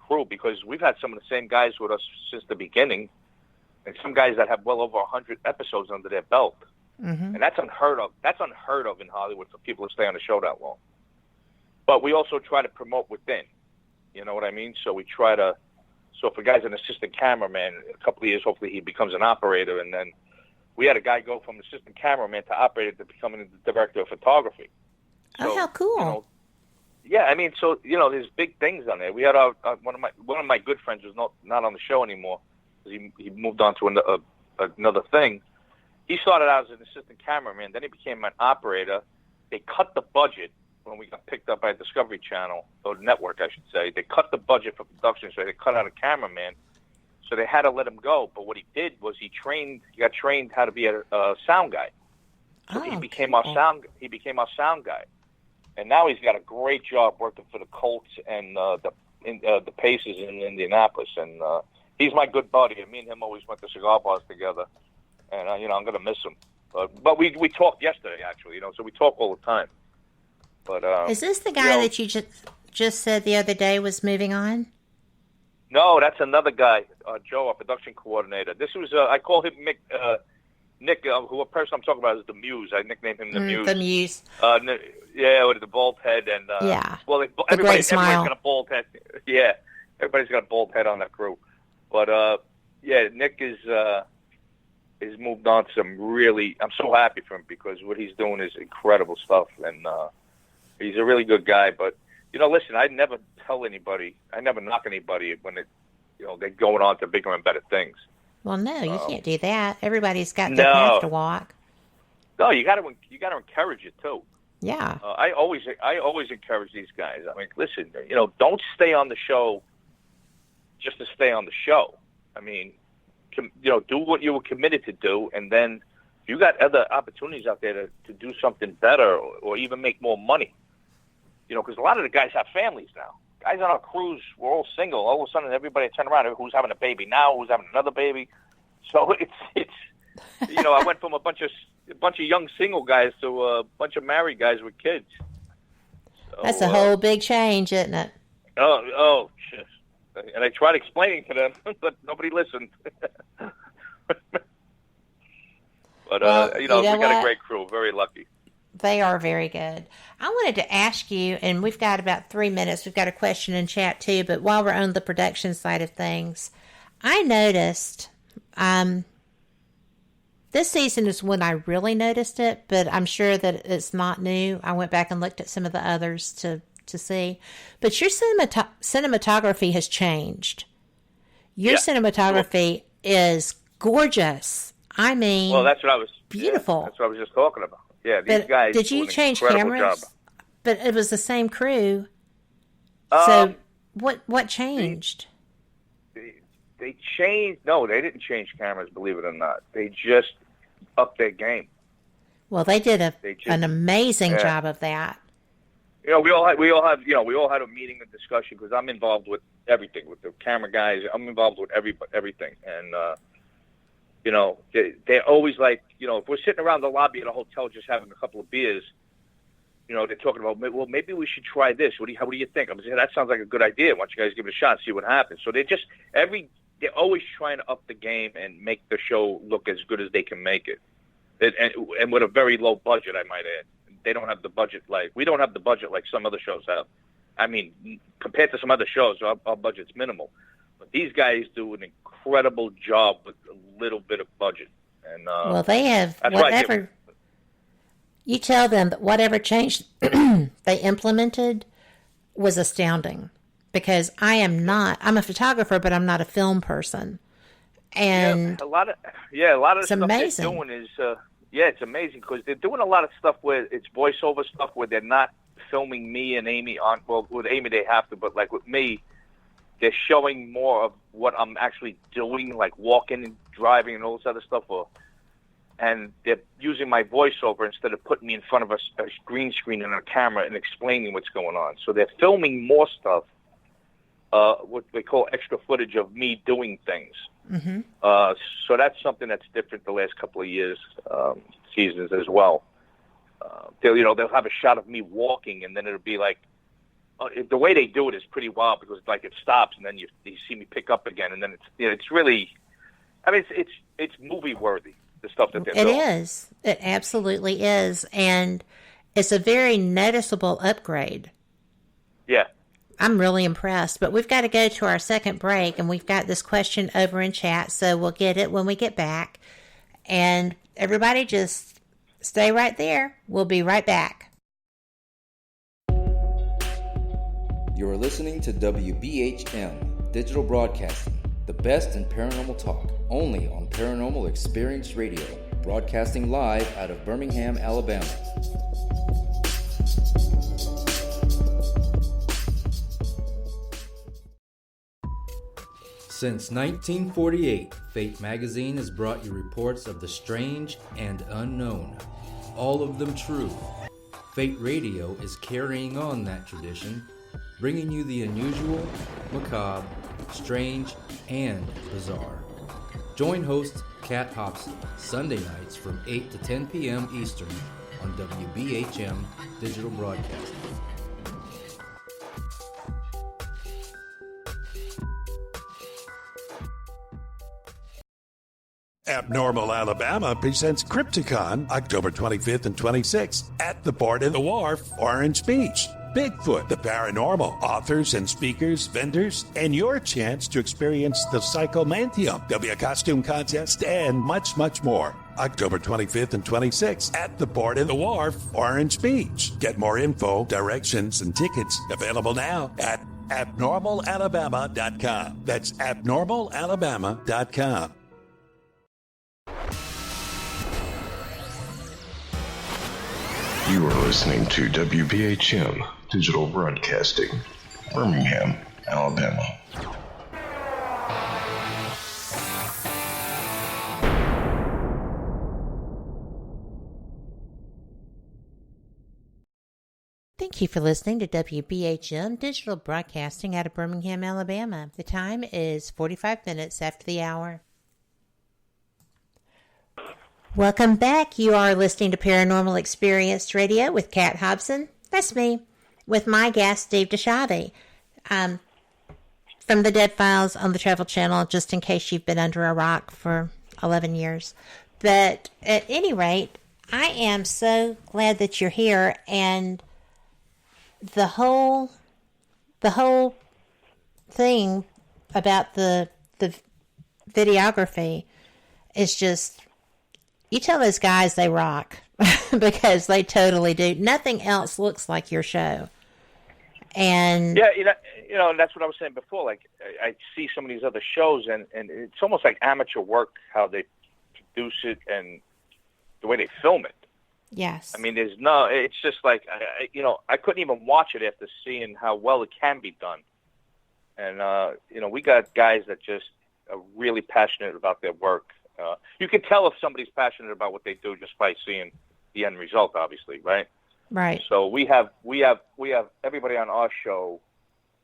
crew, because we've had some of the same guys with us since the beginning, and some guys that have well over 100 episodes under their belt. And that's unheard of. That's unheard of in Hollywood, for people to stay on the show that long. But we also try to promote within. You know what I mean? So we try to. So if a guy's an assistant cameraman, in a couple of years, hopefully he becomes an operator. And then we had a guy go from assistant cameraman to operator to becoming the director of photography. So, how cool. Yeah, I mean, so, there's big things on there. We had one of my good friends who's not on the show anymore. He moved on to another thing. He started out as an assistant cameraman. Then he became an operator. They cut the budget when we got picked up by Discovery Channel, or network, I should say. They cut the budget for production, so they cut out a cameraman. So they had to let him go. But what he did was he got trained how to be a sound guy. So he became our sound guy. And now he's got a great job working for the Colts and the Pacers in Indianapolis. And he's my good buddy. And me and him always went to cigar bars together. And I'm going to miss him. But we talked yesterday, actually. So we talk all the time. But is this the guy that you just said the other day was moving on? No, that's another guy, Joe, our production coordinator. This was I call him Nick, who a person I'm talking about is the Muse. I nicknamed him the Muse. The Muse. With the bald head and well, everybody's got a bald head. Yeah, everybody's got a bald head on that crew. But Nick is moved on to some really. I'm so happy for him, because what he's doing is incredible stuff, and he's a really good guy. But listen, I never tell anybody. I never knock anybody when they're going on to bigger and better things. Well, no, you can't do that. Everybody's got their path to walk. No, you got to encourage it too. Yeah. I always encourage these guys. I mean, listen, don't stay on the show just to stay on the show. I mean, do what you were committed to do, and then if you got other opportunities out there to do something better, or even make more money. Because a lot of the guys have families now. Guys on our cruise, we're all single. All of a sudden, everybody turn around. Who's having a baby now? Who's having another baby? So it's I went from a bunch of young single guys to a bunch of married guys with kids. So, that's a whole big change, isn't it? Oh, shit. And I tried explaining to them, but nobody listened. But, we got a great crew. Very lucky. They are very good. I wanted to ask you, and we've got about 3 minutes. We've got a question in chat, too. But while we're on the production side of things, I noticed this season is when I really noticed it, but I'm sure that it's not new. I went back and looked at some of the others to see. But your cinematography has changed. Your cinematography is gorgeous. I mean, well, that's what I was beautiful. That's what I was just talking about. Yeah, these guys. Did you change cameras? Job. But it was the same crew. So what changed? They changed. No, they didn't change cameras. Believe it or not, they just upped their game. Well, they did an amazing job of that. We all had a meeting and discussion because I'm involved with everything with the camera guys. I'm involved with everything, and they're always like, if we're sitting around the lobby at a hotel just having a couple of beers, they're talking about, well, maybe we should try this. What do you think? I'm saying, that sounds like a good idea. Why don't you guys give it a shot and see what happens? So they're always trying to up the game and make the show look as good as they can make it. And with a very low budget, I might add. They don't have the budget we don't have the budget like some other shows have. I mean, compared to some other shows, our budget's minimal. But these guys do an incredible job with a little bit of budget. And well, they have whatever. You tell them that whatever change they implemented was astounding. Because I'm a photographer, but I'm not a film person. And a lot of the stuff amazing. they're doing is it's amazing because they're doing a lot of stuff where it's voiceover stuff where they're not filming me and Amy on. Well, with Amy they have to, but like with me, they're showing more of what I'm actually doing, like walking and driving and all this other stuff. And they're using my voiceover instead of putting me in front of a green screen and a camera and explaining what's going on. So they're filming more stuff. What they call extra footage of me doing things. Mm-hmm. So that's something that's different the last couple of years, seasons as well. They'll have a shot of me walking, and then it'll be like the way they do it is pretty wild because like it stops, and then you see me pick up again, and then it's really, I mean, it's movie worthy. The stuff that they're doing. It is. It absolutely is, and it's a very noticeable upgrade. Yeah. I'm really impressed, but we've got to go to our second break, and we've got this question over in chat, so we'll get it when we get back. And everybody just stay right there. We'll be right back. You're listening to WBHM Digital Broadcasting, the best in paranormal talk, only on Paranormal Experience Radio, broadcasting live out of Birmingham, Alabama. Since 1948, Fate magazine has brought you reports of the strange and unknown, all of them true. Fate Radio is carrying on that tradition, bringing you the unusual, macabre, strange, and bizarre. Join host Kat Hobson Sunday nights from 8 to 10 p.m. Eastern on WBHM Digital Broadcasting. Abnormal Alabama presents Crypticon October 25th and 26th at the Port of the Wharf, Orange Beach. Bigfoot, the paranormal, authors and speakers, vendors, and your chance to experience the Psychomantium. There'll be a costume contest and much, much more. October 25th and 26th at the Port of the Wharf, Orange Beach. Get more info, directions, and tickets available now at abnormalalabama.com. That's abnormalalabama.com. You are listening to WBHM Digital Broadcasting, Birmingham, Alabama. Thank you for listening to WBHM Digital Broadcasting out of Birmingham, Alabama. The time is 45 minutes after the hour. Welcome back. You are listening to Paranormal Experience Radio with Kat Hobson. That's me, with my guest, Steve DiSchiavi, from the Dead Files on the Travel Channel, just in case you've been under a rock for 11 years. But at any rate, I am so glad that you're here, and the whole thing about the videography is just, you tell those guys they rock because they totally do. Nothing else looks like your show. And yeah, and that's what I was saying before. Like, I see some of these other shows, and it's almost like amateur work how they produce it and the way they film it. yes. I mean, it's just like, I couldn't even watch it after seeing how well it can be done. And, we got guys that just are really passionate about their work. You can tell if somebody's passionate about what they do just by seeing the end result, obviously, right? Right. So we have everybody on our show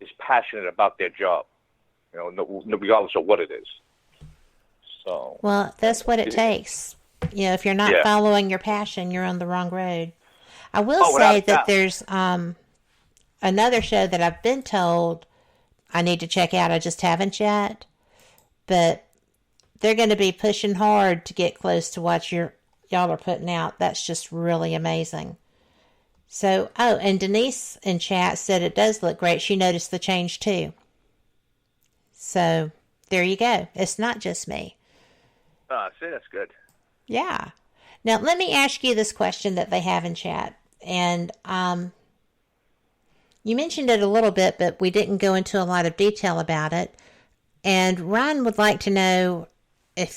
is passionate about their job, regardless of what it is. So Well, that's what it takes. If you're not following your passion, you're on the wrong road. I will say that there's another show that I've been told I need to check out. I just haven't yet. But they're going to be pushing hard to get close to what y'all are putting out. That's just really amazing. So, and Denise in chat said it does look great. She noticed the change too. So, there you go. It's not just me. See, that's good. Yeah. Now, let me ask you this question that they have in chat. And you mentioned it a little bit, but we didn't go into a lot of detail about it. And Ryan would like to know do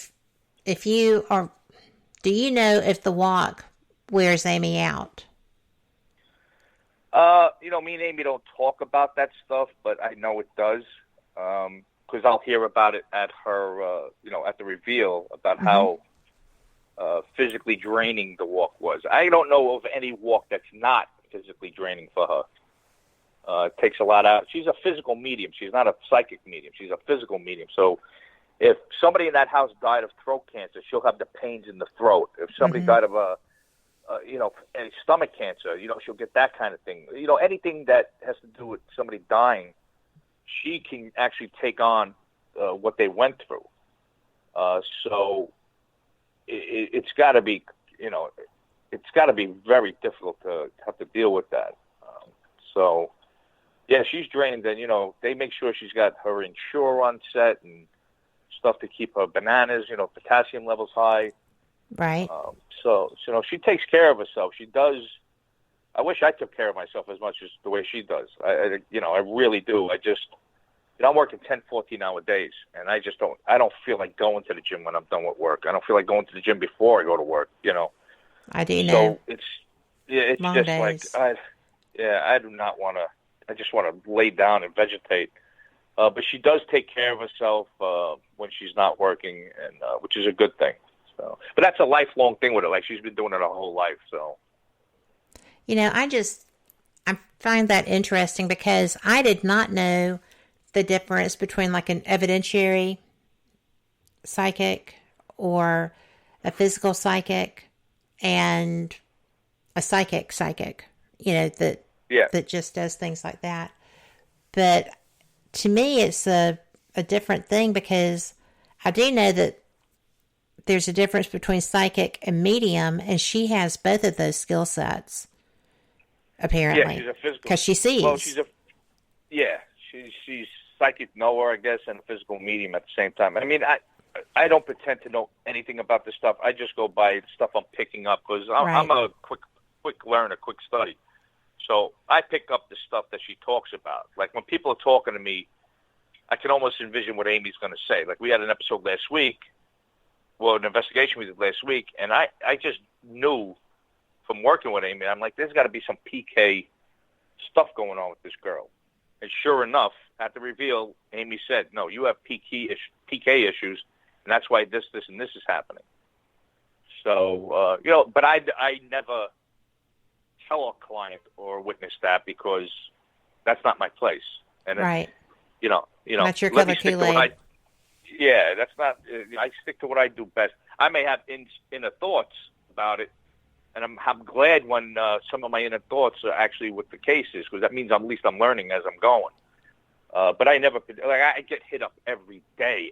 you know if the walk wears Amy out? Me and Amy don't talk about that stuff, but I know it does. Because I'll hear about it at her, at the reveal about how physically draining the walk was. I don't know of any walk that's not physically draining for her. It takes a lot out. She's a physical medium. She's not a psychic medium. She's a physical medium. So if somebody in that house died of throat cancer, she'll have the pains in the throat. If somebody died of any stomach cancer, she'll get that kind of thing. Anything that has to do with somebody dying, she can actually take on what they went through. So it's got to be, it's got to be very difficult to have to deal with that. So, yeah, she's drained. And, they make sure she's got her Ensure on set and stuff to keep her bananas, potassium levels high. Right. So, she takes care of herself. She does. I wish I took care of myself as much as the way she does. I really do. I'm working 10, 14-hour days, and I don't feel like going to the gym when I'm done with work. I don't feel like going to the gym before I go to work, I do know. So it's Long just days. like, I do not want to, I just want to lay down and vegetate. But she does take care of herself when she's not working, and which is a good thing. So, but that's a lifelong thing with her. Like, she's been doing it her whole life, so. I find that interesting because I did not know the difference between like an evidentiary psychic or a physical psychic and a psychic that just does things like that. But to me, it's a different thing because I do know that there's a difference between psychic and medium, and she has both of those skill sets, apparently. Yeah, she's a physical. Because she sees. Well, she's psychic knower, I guess, and a physical medium at the same time. I mean, I don't pretend to know anything about this stuff. I just go by stuff I'm picking up because I'm a quick learner, quick study. So I pick up the stuff that she talks about. Like when people are talking to me, I can almost envision what Amy's going to say. Like we had an episode last week, an investigation we did last week, and I just knew from working with Amy, I'm like, there's got to be some PK stuff going on with this girl. And sure enough, at the reveal, Amy said, no, you have PK issues, and that's why this, and this is happening. So, but I never tell a client or witness that because that's not my place. And right. Not your color Kool-Aid. Yeah, that's not. I stick to what I do best. I may have inner thoughts about it, and I'm glad when some of my inner thoughts are actually with the cases, because that means at least I'm learning as I'm going. But I never, like, I get hit up every day,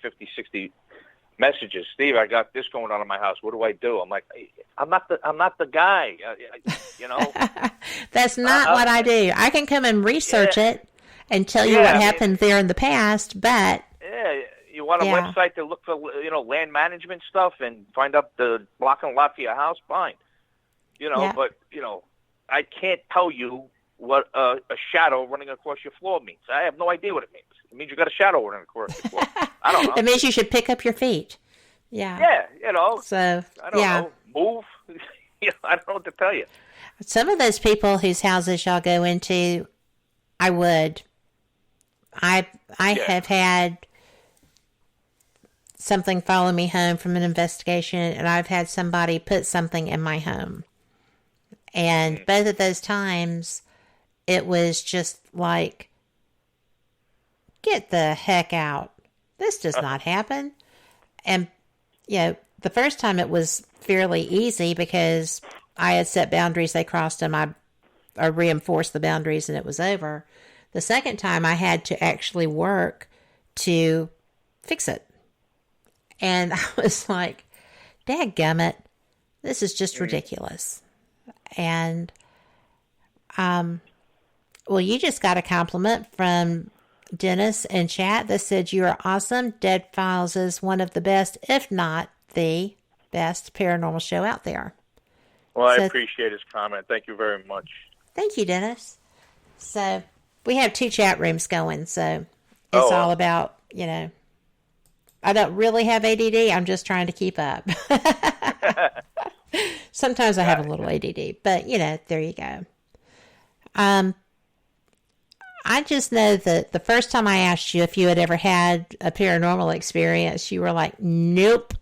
50, 60 messages. Steve, I got this going on in my house. What do I do? I'm like, I'm not the guy, you know. That's not what I do. I can come and research it and tell you what happened there in the past, but you want a website to look for, land management stuff and find out the block and lot for your house? Fine, but I can't tell you what a shadow running across your floor means. I have no idea what it means. It means you got a shadow running across your floor. I don't know. It means you should pick up your feet. Yeah. Yeah, So I don't know. Move. I don't know what to tell you. Some of those people whose houses y'all go into, I would. I have had something follow me home from an investigation, and I've had somebody put something in my home. And both of those times, it was just like, get the heck out. This does not happen. And, the first time it was fairly easy because I had set boundaries, they crossed them, I reinforced the boundaries, and it was over. The second time I had to actually work to fix it. And I was like, dadgummit, this is just ridiculous. And, well, you just got a compliment from Dennis in chat that said you are awesome. Dead Files is one of the best, if not the best paranormal show out there. Well, I appreciate his comment. Thank you very much. Thank you, Dennis. So we have 2 chat rooms going, so it's all about, I don't really have ADD. I'm just trying to keep up. Sometimes I have a little ADD, but, there you go. I just know that the first time I asked you if you had ever had a paranormal experience, you were like, nope,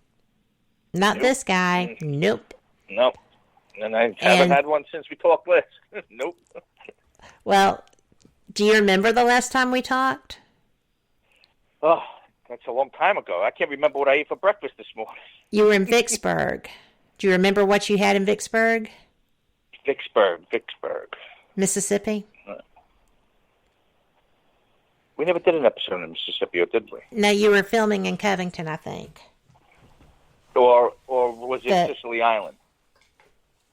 not this guy. Nope. Nope. And I haven't had one since we talked last. Nope. Well, do you remember the last time we talked? Oh, that's a long time ago. I can't remember what I ate for breakfast this morning. You were in Vicksburg. Do you remember what you had in Vicksburg? Vicksburg. Mississippi? We never did an episode in Mississippi, or did we? No, you were filming in Covington, I think. Or was it Sicily Island?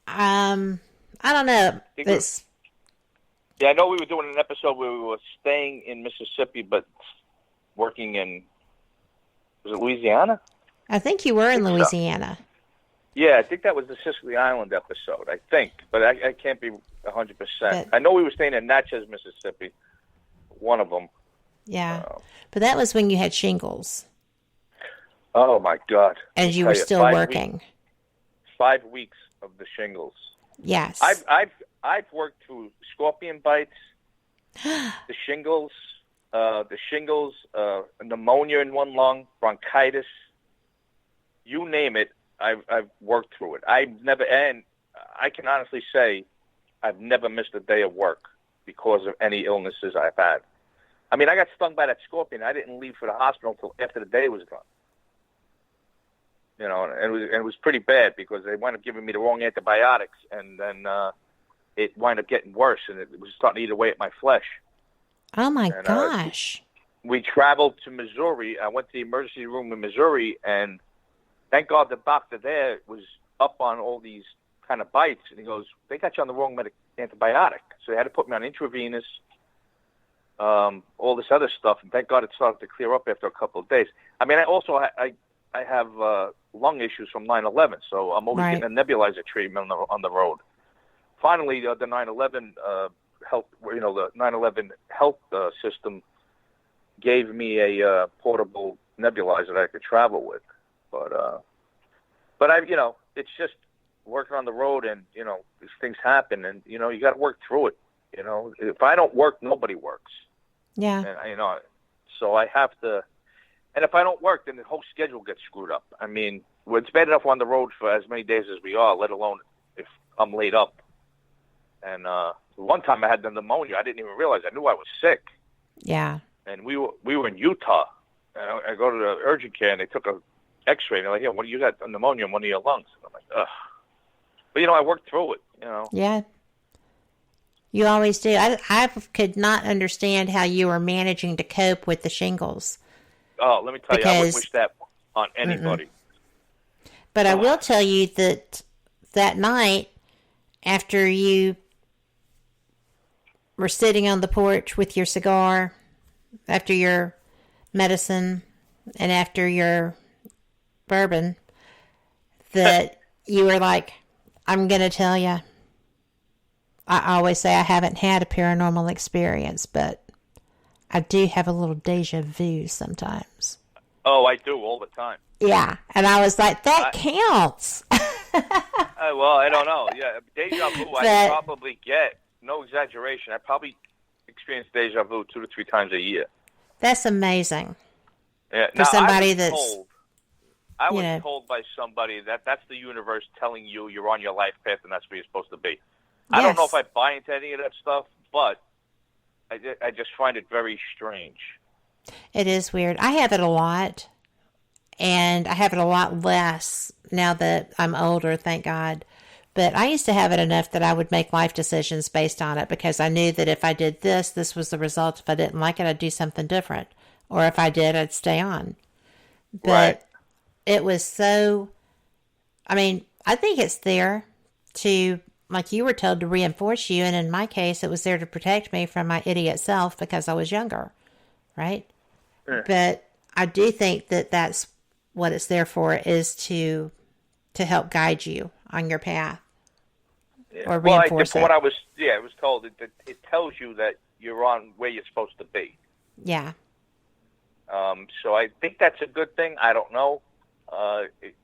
I don't know. I know we were doing an episode where we were staying in Mississippi, but working in, was it Louisiana? I think you were in Louisiana. Yeah, I think that was the Sicily Island episode, I think. But I can't be 100%. I know we were staying in Natchez, Mississippi, one of them. Yeah, but that was when you had shingles. Oh, my God. And you were still working. 5 weeks of the shingles. Yes. I've worked through scorpion bites, the shingles, pneumonia in one lung, bronchitis. You name it, I've worked through it. And I can honestly say I've never missed a day of work because of any illnesses I've had. I mean, I got stung by that scorpion. I didn't leave for the hospital until after the day was done. And it was pretty bad because they wound up giving me the wrong antibiotics, and then it wound up getting worse, and it was starting to eat away at my flesh. Oh, my gosh. We traveled to Missouri. I went to the emergency room in Missouri, and thank God the doctor there was up on all these kind of bites, and he goes, they got you on the wrong antibiotic. So they had to put me on intravenous, all this other stuff, and thank God it started to clear up after a couple of days. I mean, I have lung issues from 9/11, so I'm always getting a nebulizer treatment on the road. Finally, the 9/11 health, the 9/11 health system gave me a portable nebulizer that I could travel with. But I, it's just working on the road, and these things happen, and you got to work through it. If I don't work, nobody works. Yeah. And so I have to. And if I don't work, then the whole schedule gets screwed up. I mean, it's bad enough on the road for as many days as we are, let alone if I'm laid up. And one time I had the pneumonia. I didn't even realize. I knew I was sick. Yeah. And we were in Utah. And I go to the urgent care, and they took a X-ray. And they're like, yeah, you got pneumonia in one of your lungs. And I'm like, ugh. But, I worked through it, Yeah. You always do. I could not understand how you were managing to cope with the shingles. Oh, let me tell you, I wouldn't wish that on anybody. But I will tell you that night, after you were sitting on the porch with your cigar, after your medicine, and after your bourbon, that you were like, I'm going to tell you. I always say I haven't had a paranormal experience, but I do have a little deja vu sometimes. Oh, I do all the time. Yeah, and I was like, that counts. Well, I don't know. Yeah, deja vu I probably get, no exaggeration, I probably experience deja vu 2 to 3 times a year. That's amazing. Yeah. For somebody I was told by somebody that's the universe telling you you're on your life path and that's where you're supposed to be. Yes. I don't know if I buy into any of that stuff, but I just find it very strange. It is weird. I have it a lot, and I have it a lot less now that I'm older, thank God. But I used to have it enough that I would make life decisions based on it because I knew that if I did this was the result. If I didn't like it, I'd do something different. Or if I did, I'd stay on. But it was so... I mean, I think it's there to... Like you were told to reinforce you, and in my case, it was there to protect me from my idiot self because I was younger, right? Sure. But I do think that that's what it's there for, is to help guide you on your path or reinforce it. What I was told it tells you that you're on where you're supposed to be. Yeah. So I think that's a good thing. I don't know.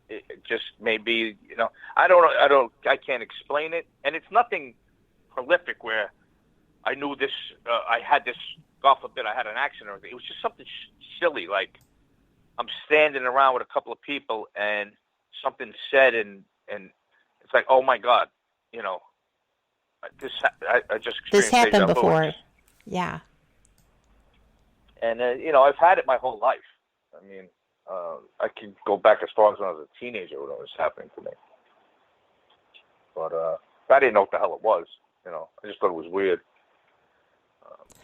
It just maybe, I can't explain it. And it's nothing prolific where I knew this, I had this, God forbid, I had an accident or anything. It was just something silly. Like I'm standing around with a couple of people and something said and it's like, oh my God, I just experienced this happened deja vu. before. Yeah. And, I've had it my whole life. I mean, I can go back as far as when I was a teenager when it was happening to me. But I didn't know what the hell it was. I just thought it was weird.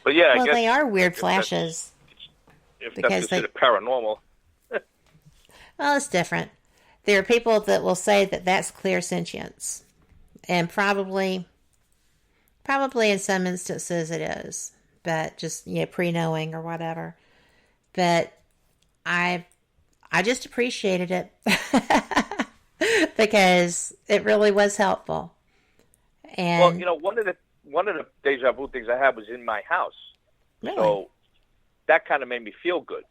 But yeah, well, I guess they are weird flashes. If that's considered paranormal. Well, it's different. There are people that will say that that's clairsentience. And probably in some instances it is. But just, pre-knowing or whatever. But I just appreciated it because it really was helpful. And well, one of the deja vu things I had was in my house. Really? So that kind of made me feel good.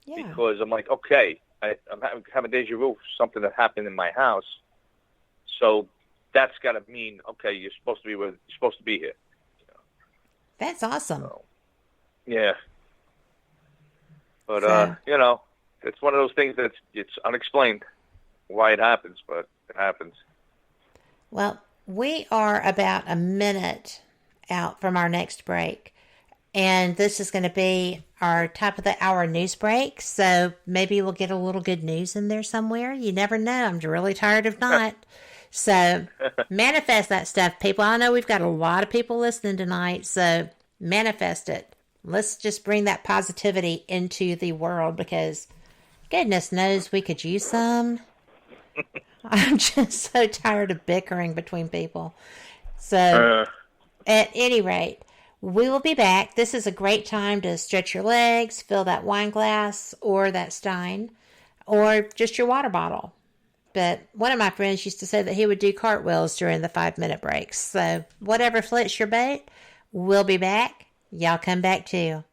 Yeah. Because I'm like, okay, I'm having deja vu for something that happened in my house. So that's got to mean, okay, you're supposed to be where you're supposed to be here. That's awesome. So, yeah. But, it's one of those things that's it's unexplained why it happens, but it happens. Well, we are about a minute out from our next break, and this is going to be our top of the hour news break, so maybe we'll get a little good news in there somewhere. You never know. I'm really tired of not. So manifest that stuff, people. I know we've got a lot of people listening tonight, so manifest it. Let's just bring that positivity into the world because goodness knows we could use some. I'm just so tired of bickering between people. So, at any rate, we will be back. This is a great time to stretch your legs, fill that wine glass or that stein, or just your water bottle. But one of my friends used to say that he would do cartwheels during the 5-minute breaks. So, whatever floats your boat, we'll be back. Y'all come back too.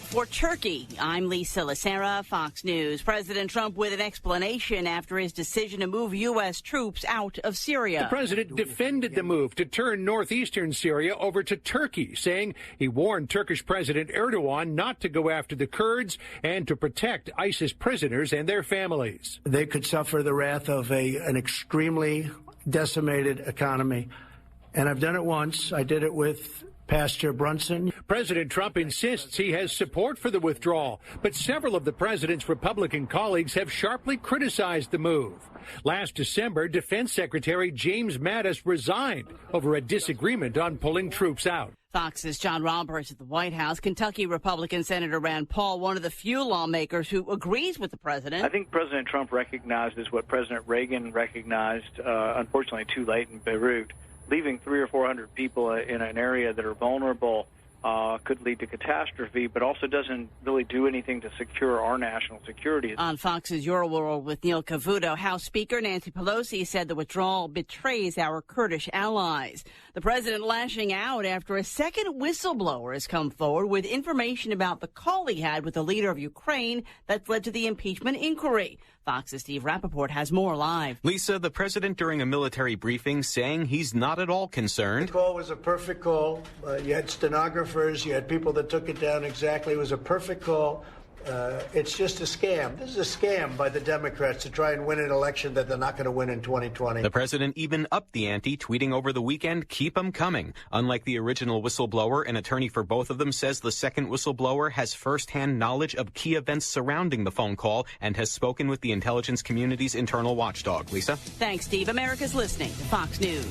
For Turkey, I'm Lisa Lacera, Fox News. President Trump with an explanation after his decision to move U.S. troops out of Syria. The president defended the move to turn northeastern Syria over to Turkey, saying he warned Turkish President Erdogan not to go after the Kurds and to protect ISIS prisoners and their families. They could suffer the wrath of an extremely decimated economy And I've done it once. I did it with Pastor Brunson. President Trump insists he has support for the withdrawal, but several of the president's Republican colleagues have sharply criticized the move. Last December, Defense Secretary James Mattis resigned over a disagreement on pulling troops out. Fox's John Roberts at the White House. Kentucky Republican Senator Rand Paul, one of the few lawmakers who agrees with the president. I think President Trump recognizes what President Reagan recognized, unfortunately too late in Beirut. Leaving 300 or 400 people in an area that are vulnerable could lead to catastrophe, but also doesn't really do anything to secure our national security. On Fox's Your World with Neil Cavuto, House Speaker Nancy Pelosi said the withdrawal betrays our Kurdish allies. The president lashing out after a second whistleblower has come forward with information about the call he had with the leader of Ukraine that's led to the impeachment inquiry. Fox's Steve Rappaport has more live. Lisa, the president during a military briefing saying he's not at all concerned. The call was a perfect call. You had stenographers, you had people that took it down exactly. It was a perfect call. It's just a scam. This is a scam by the Democrats to try and win an election that they're not going to win in 2020. The president even upped the ante, tweeting over the weekend, "Keep them coming." Unlike the original whistleblower, an attorney for both of them says the second whistleblower has firsthand knowledge of key events surrounding the phone call and has spoken with the intelligence community's internal watchdog. Lisa? Thanks, Steve. America's listening to Fox News.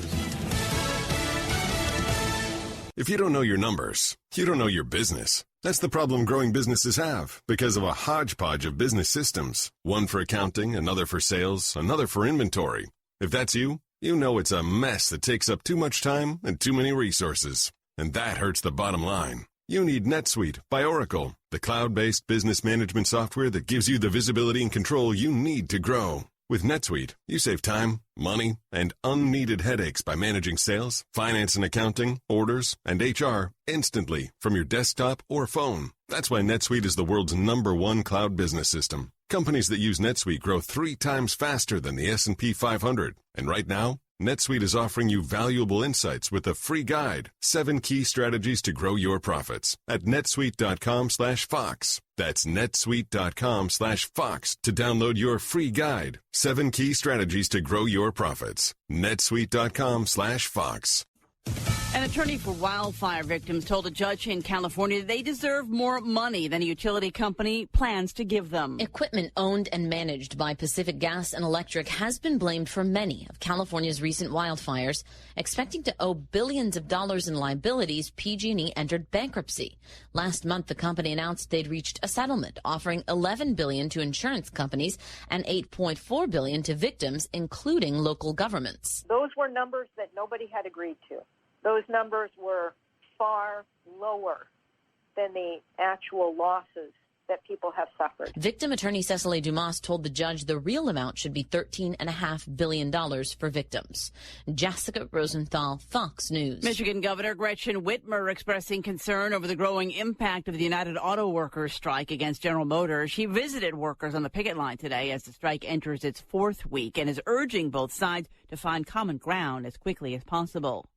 If you don't know your numbers, you don't know your business. That's the problem growing businesses have because of a hodgepodge of business systems. One for accounting, another for sales, another for inventory. If that's you, you know it's a mess that takes up too much time and too many resources. And that hurts the bottom line. You need NetSuite by Oracle, the cloud-based business management software that gives you the visibility and control you need to grow. With NetSuite, you save time, money, and unneeded headaches by managing sales, finance and accounting, orders, and HR instantly from your desktop or phone. That's why NetSuite is the world's #1 cloud business system. Companies that use NetSuite grow 3 times faster than the S&P 500. And right now, NetSuite is offering you valuable insights with a free guide, 7 key strategies to grow your profits at netsuite.com/Fox. That's netsuite.com/Fox to download your free guide, 7 key strategies to grow your profits. netsuite.com/Fox. An attorney for wildfire victims told a judge in California they deserve more money than a utility company plans to give them. Equipment owned and managed by Pacific Gas and Electric has been blamed for many of California's recent wildfires. Expecting to owe billions of dollars in liabilities, PG&E entered bankruptcy. Last month, the company announced they'd reached a settlement offering $11 billion to insurance companies and $8.4 billion to victims, including local governments. Those were numbers that nobody had agreed to. Those numbers were far lower than the actual losses that people have suffered. Victim attorney Cecily Dumas told the judge the real amount should be $13.5 billion for victims. Jessica Rosenthal, Fox News. Michigan Governor Gretchen Whitmer expressing concern over the growing impact of the United Auto Workers strike against General Motors. She visited workers on the picket line today as the strike enters its 4th week and is urging both sides to find common ground as quickly as possible.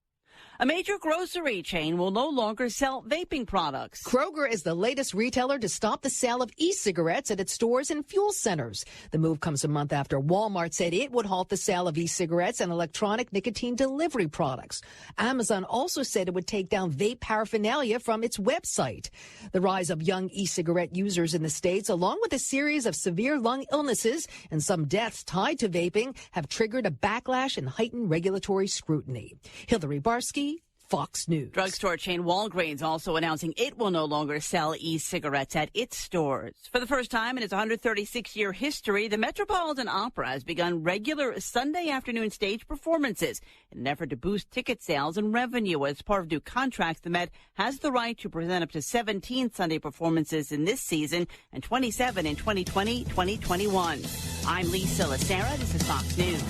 A major grocery chain will no longer sell vaping products. Kroger is the latest retailer to stop the sale of e-cigarettes at its stores and fuel centers. The move comes a month after Walmart said it would halt the sale of e-cigarettes and electronic nicotine delivery products. Amazon also said it would take down vape paraphernalia from its website. The rise of young e-cigarette users in the States, along with a series of severe lung illnesses and some deaths tied to vaping, have triggered a backlash and heightened regulatory scrutiny. Hillary Barsky, Fox News. Drugstore chain Walgreens also announcing it will no longer sell e-cigarettes at its stores. For the first time in its 136-year history, the Metropolitan Opera has begun regular Sunday afternoon stage performances in an effort to boost ticket sales and revenue. As part of new contracts, the Met has the right to present up to 17 Sunday performances in this season and 27 in 2020-2021. I'm Lisa Lacera. This is Fox News.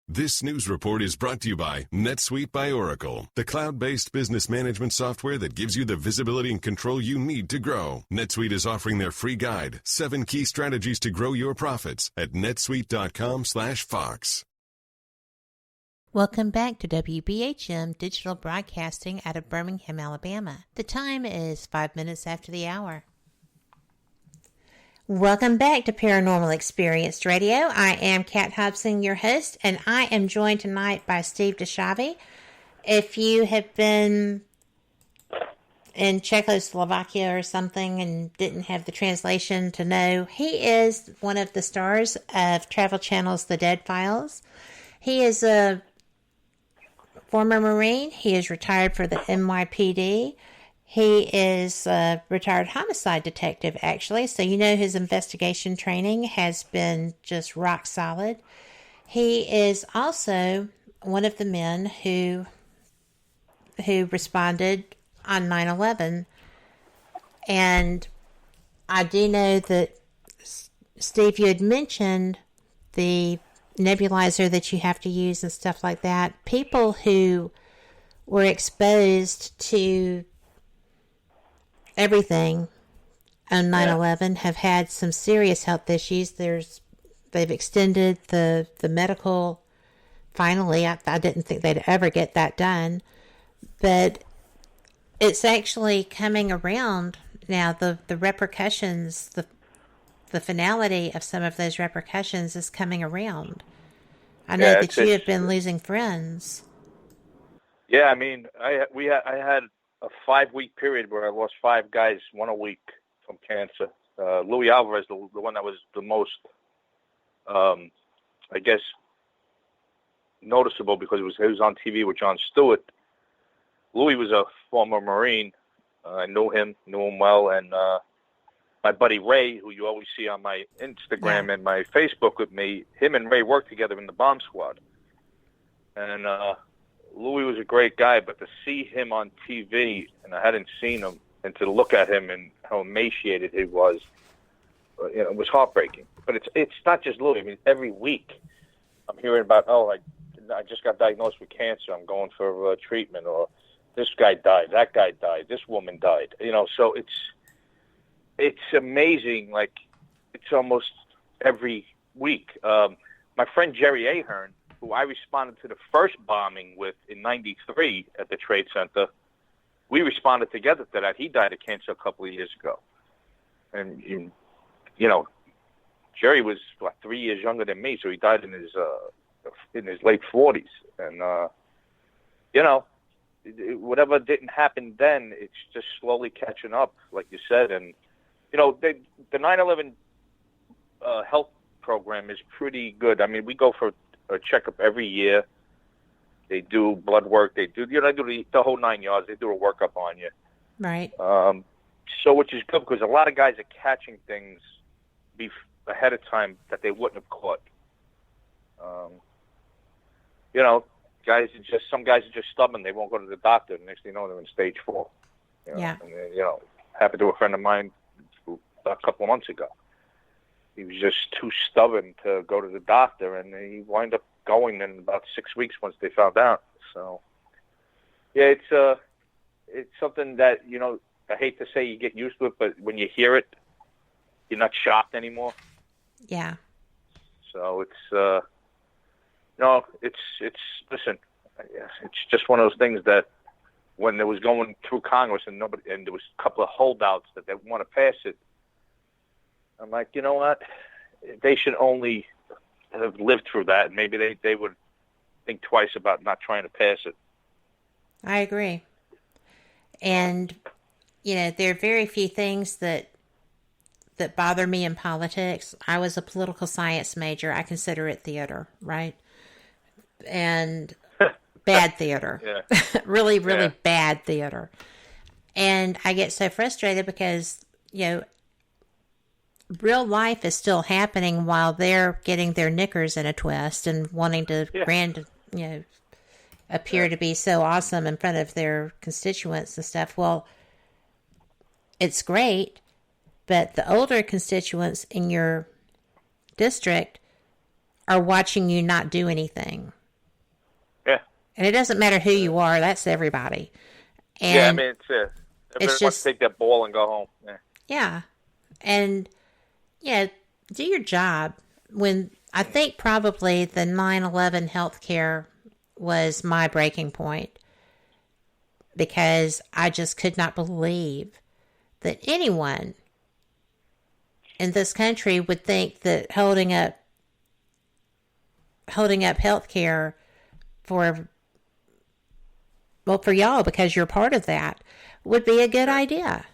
This news report is brought to you by NetSuite by Oracle, the cloud-based business management software that gives you the visibility and control you need to grow. NetSuite is offering their free guide, 7 key strategies to grow your profits at netsuite.com/Fox. Welcome back to WBHM Digital Broadcasting out of Birmingham, Alabama. The time is 5 minutes after the hour. Welcome back to Paranormal Experienced Radio. I am Kat Hobson, your host, and I am joined tonight by Steve DiSchiavi. If you have been in Czechoslovakia or something and didn't have the translation to know, he is one of the stars of Travel Channel's The Dead Files. He is a former Marine. He is retired for the NYPD. He is a retired homicide detective, actually, so you know his investigation training has been just rock solid. He is also one of the men who responded on 9/11, and I do know that, Steve, you had mentioned the nebulizer that you have to use and stuff like that. People who were exposed to everything on 9/11 have had some serious health issues. They've extended the medical. Finally, I didn't think they'd ever get that done, but it's actually coming around now. The repercussions, the finality of some of those repercussions is coming around. I know that you have been losing friends. Yeah, I mean, I had a 5-week period where I lost 5 guys, 1 a week from cancer. Louis Alvarez, the one that was the most, I guess, noticeable because he was on TV with Jon Stewart. Louis was a former Marine. I knew him well, and my buddy Ray, who you always see on my Instagram and my Facebook with me, him and Ray worked together in the bomb squad. And Louis was a great guy, but to see him on TV, and I hadn't seen him, and to look at him and how emaciated he was, it was heartbreaking. But it's not just Louis. I mean, every week I'm hearing about, I just got diagnosed with cancer. I'm going for treatment, or this guy died, that guy died, this woman died. So it's amazing. Like, it's almost every week. My friend Jerry Ahern, who I responded to the first bombing with in '93 at the Trade Center, we responded together to that. He died of cancer a couple of years ago. And, Jerry was 3 years younger than me, so he died in his late 40s. And, whatever didn't happen then, it's just slowly catching up, like you said. And, the 9/11 health program is pretty good. I mean, we go for a checkup every year. They do blood work. They do, they do the whole 9 yards. They do a workup on you. Right. So, which is good because a lot of guys are catching things ahead of time that they wouldn't have caught. Some guys are just stubborn. They won't go to the doctor. The next thing you know, they're in stage 4. Yeah. And, happened to a friend of mine a couple of months ago. He was just too stubborn to go to the doctor, and he wound up going in about 6 weeks once they found out. So, yeah, it's something that, I hate to say you get used to it, but when you hear it, you're not shocked anymore. Yeah. So it's, listen, it's just one of those things that when it was going through Congress and there was a couple of holdouts that they want to pass it, I'm like, you know what? They should only have lived through that, and maybe they would think twice about not trying to pass it. I agree. And, there are very few things that bother me in politics. I was a political science major. I consider it theater, right? And bad theater. Yeah. really bad theater. And I get so frustrated because, real life is still happening while they're getting their knickers in a twist and wanting to appear to be so awesome in front of their constituents and stuff. Well, it's great, but the older constituents in your district are watching you not do anything. Yeah. And it doesn't matter who you are, that's everybody. And yeah, I mean, everybody wants to take that ball and go home. Yeah. Yeah. And, do your job. When I think probably the 9/11 healthcare was my breaking point, because I just could not believe that anyone in this country would think that holding up health care for y'all, because you're part of that, would be a good idea.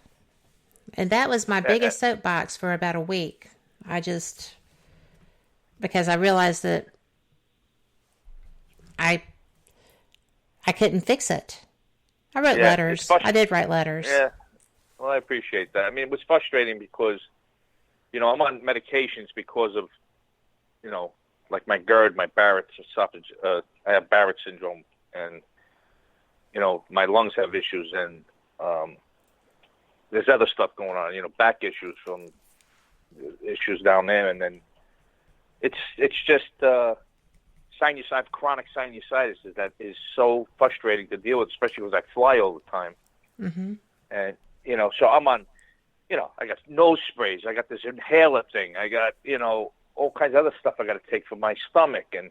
And that was my biggest soapbox for about a week. Because I realized that I couldn't fix it. I wrote letters. I did write letters. Yeah. Well, I appreciate that. I mean, it was frustrating because, I'm on medications because of, like my GERD, my Barrett's esophagus. I have Barrett syndrome, and, my lungs have issues, and there's other stuff going on, back issues from issues down there, and then it's just chronic sinusitis that is so frustrating to deal with, especially because I fly all the time. Mm-hmm. And, so I'm on, I got nose sprays. I got this inhaler thing. I got, all kinds of other stuff I got to take for my stomach. And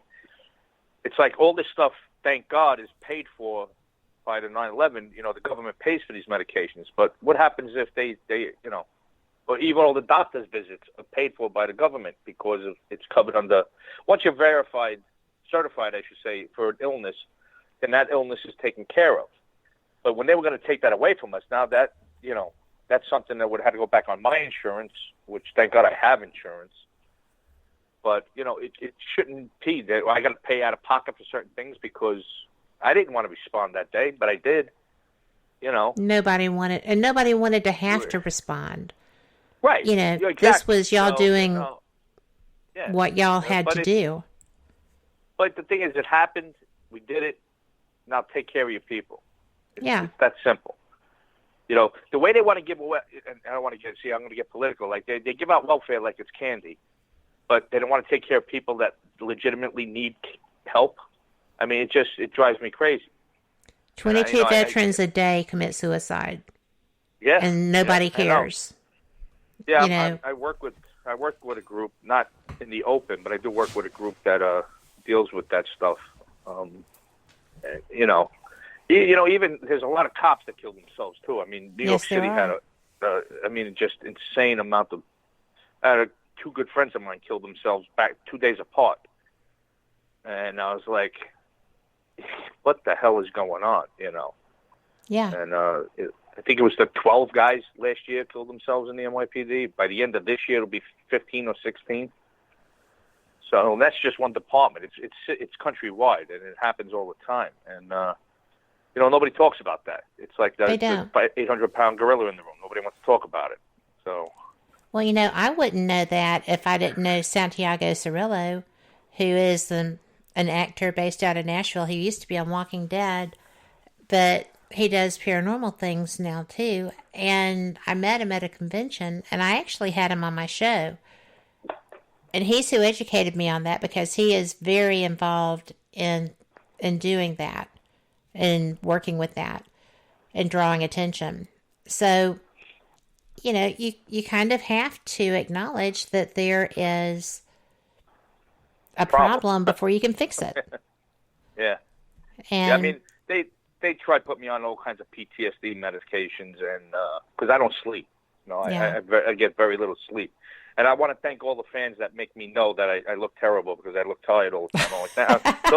it's like all this stuff, thank God, is paid for by the 9/11. The government pays for these medications. But what happens if they or even all the doctor's visits are paid for by the government because of it's covered under, once you're certified, I should say, for an illness, then that illness is taken care of. But when they were going to take that away from us, now that, that's something that would have to go back on my insurance, which thank God I have insurance. But, it shouldn't be that I got to pay out of pocket for certain things because I didn't want to respond that day, but I did, Nobody wanted to have to respond. Right. Exactly. This was y'all doing what y'all had to do. But the thing is, it happened. We did it. Now take care of your people. It's that simple. The way they want to give away, and I don't want to I'm going to get political. Like they give out welfare like it's candy, but they don't want to take care of people that legitimately need help. I mean, it drives me crazy. 22 veterans a day commit suicide. Yeah. And nobody cares. Yeah, I work with a group, not in the open, but I do work with a group that deals with that stuff. Even there's a lot of cops that kill themselves too. I mean, New York City had just insane amount of. I had two good friends of mine killed themselves back 2 days apart, and I was like, "What the hell is going on?" Yeah. And I think it was the 12 guys last year killed themselves in the NYPD. By the end of this year, it'll be 15 or 16. So that's just one department. It's countrywide, and it happens all the time. And nobody talks about that. It's like the 800-pound gorilla in the room. Nobody wants to talk about it. So. Well, I wouldn't know that if I didn't know Santiago Cirillo, who is an actor based out of Nashville. He used to be on Walking Dead, but he does paranormal things now too. And I met him at a convention, and I actually had him on my show. And he's who educated me on that, because he is very involved in doing that and working with that and drawing attention. So, you kind of have to acknowledge that there is a problem before you can fix it. Yeah. And I mean, they try to put me on all kinds of PTSD medications, and because I don't sleep. I get very little sleep. And I want to thank all the fans that make me know that I look terrible because I look tired all the time. I'm like that. So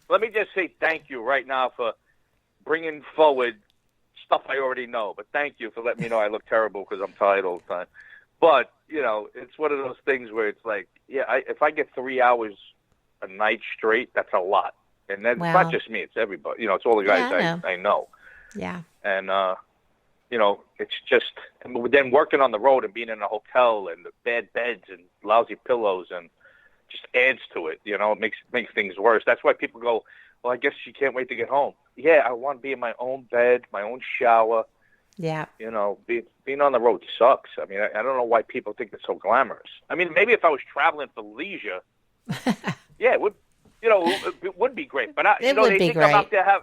let me just say thank you right now for bringing forward stuff I already know. But thank you for letting me know I look terrible because I'm tired all the time. But it's one of those things where it's like, if I get 3 hours a night straight, that's a lot. And that's not just me; it's everybody. It's all the guys I know. Yeah. And it's just, and then working on the road and being in a hotel and the bad beds and lousy pillows and just adds to it. It makes things worse. That's why people go, well, I guess you can't wait to get home. Yeah, I want to be in my own bed, my own shower. Yeah. Being on the road sucks. I mean, I don't know why people think it's so glamorous. I mean, maybe if I was traveling for leisure, it would, it would be great. But they think I'm out there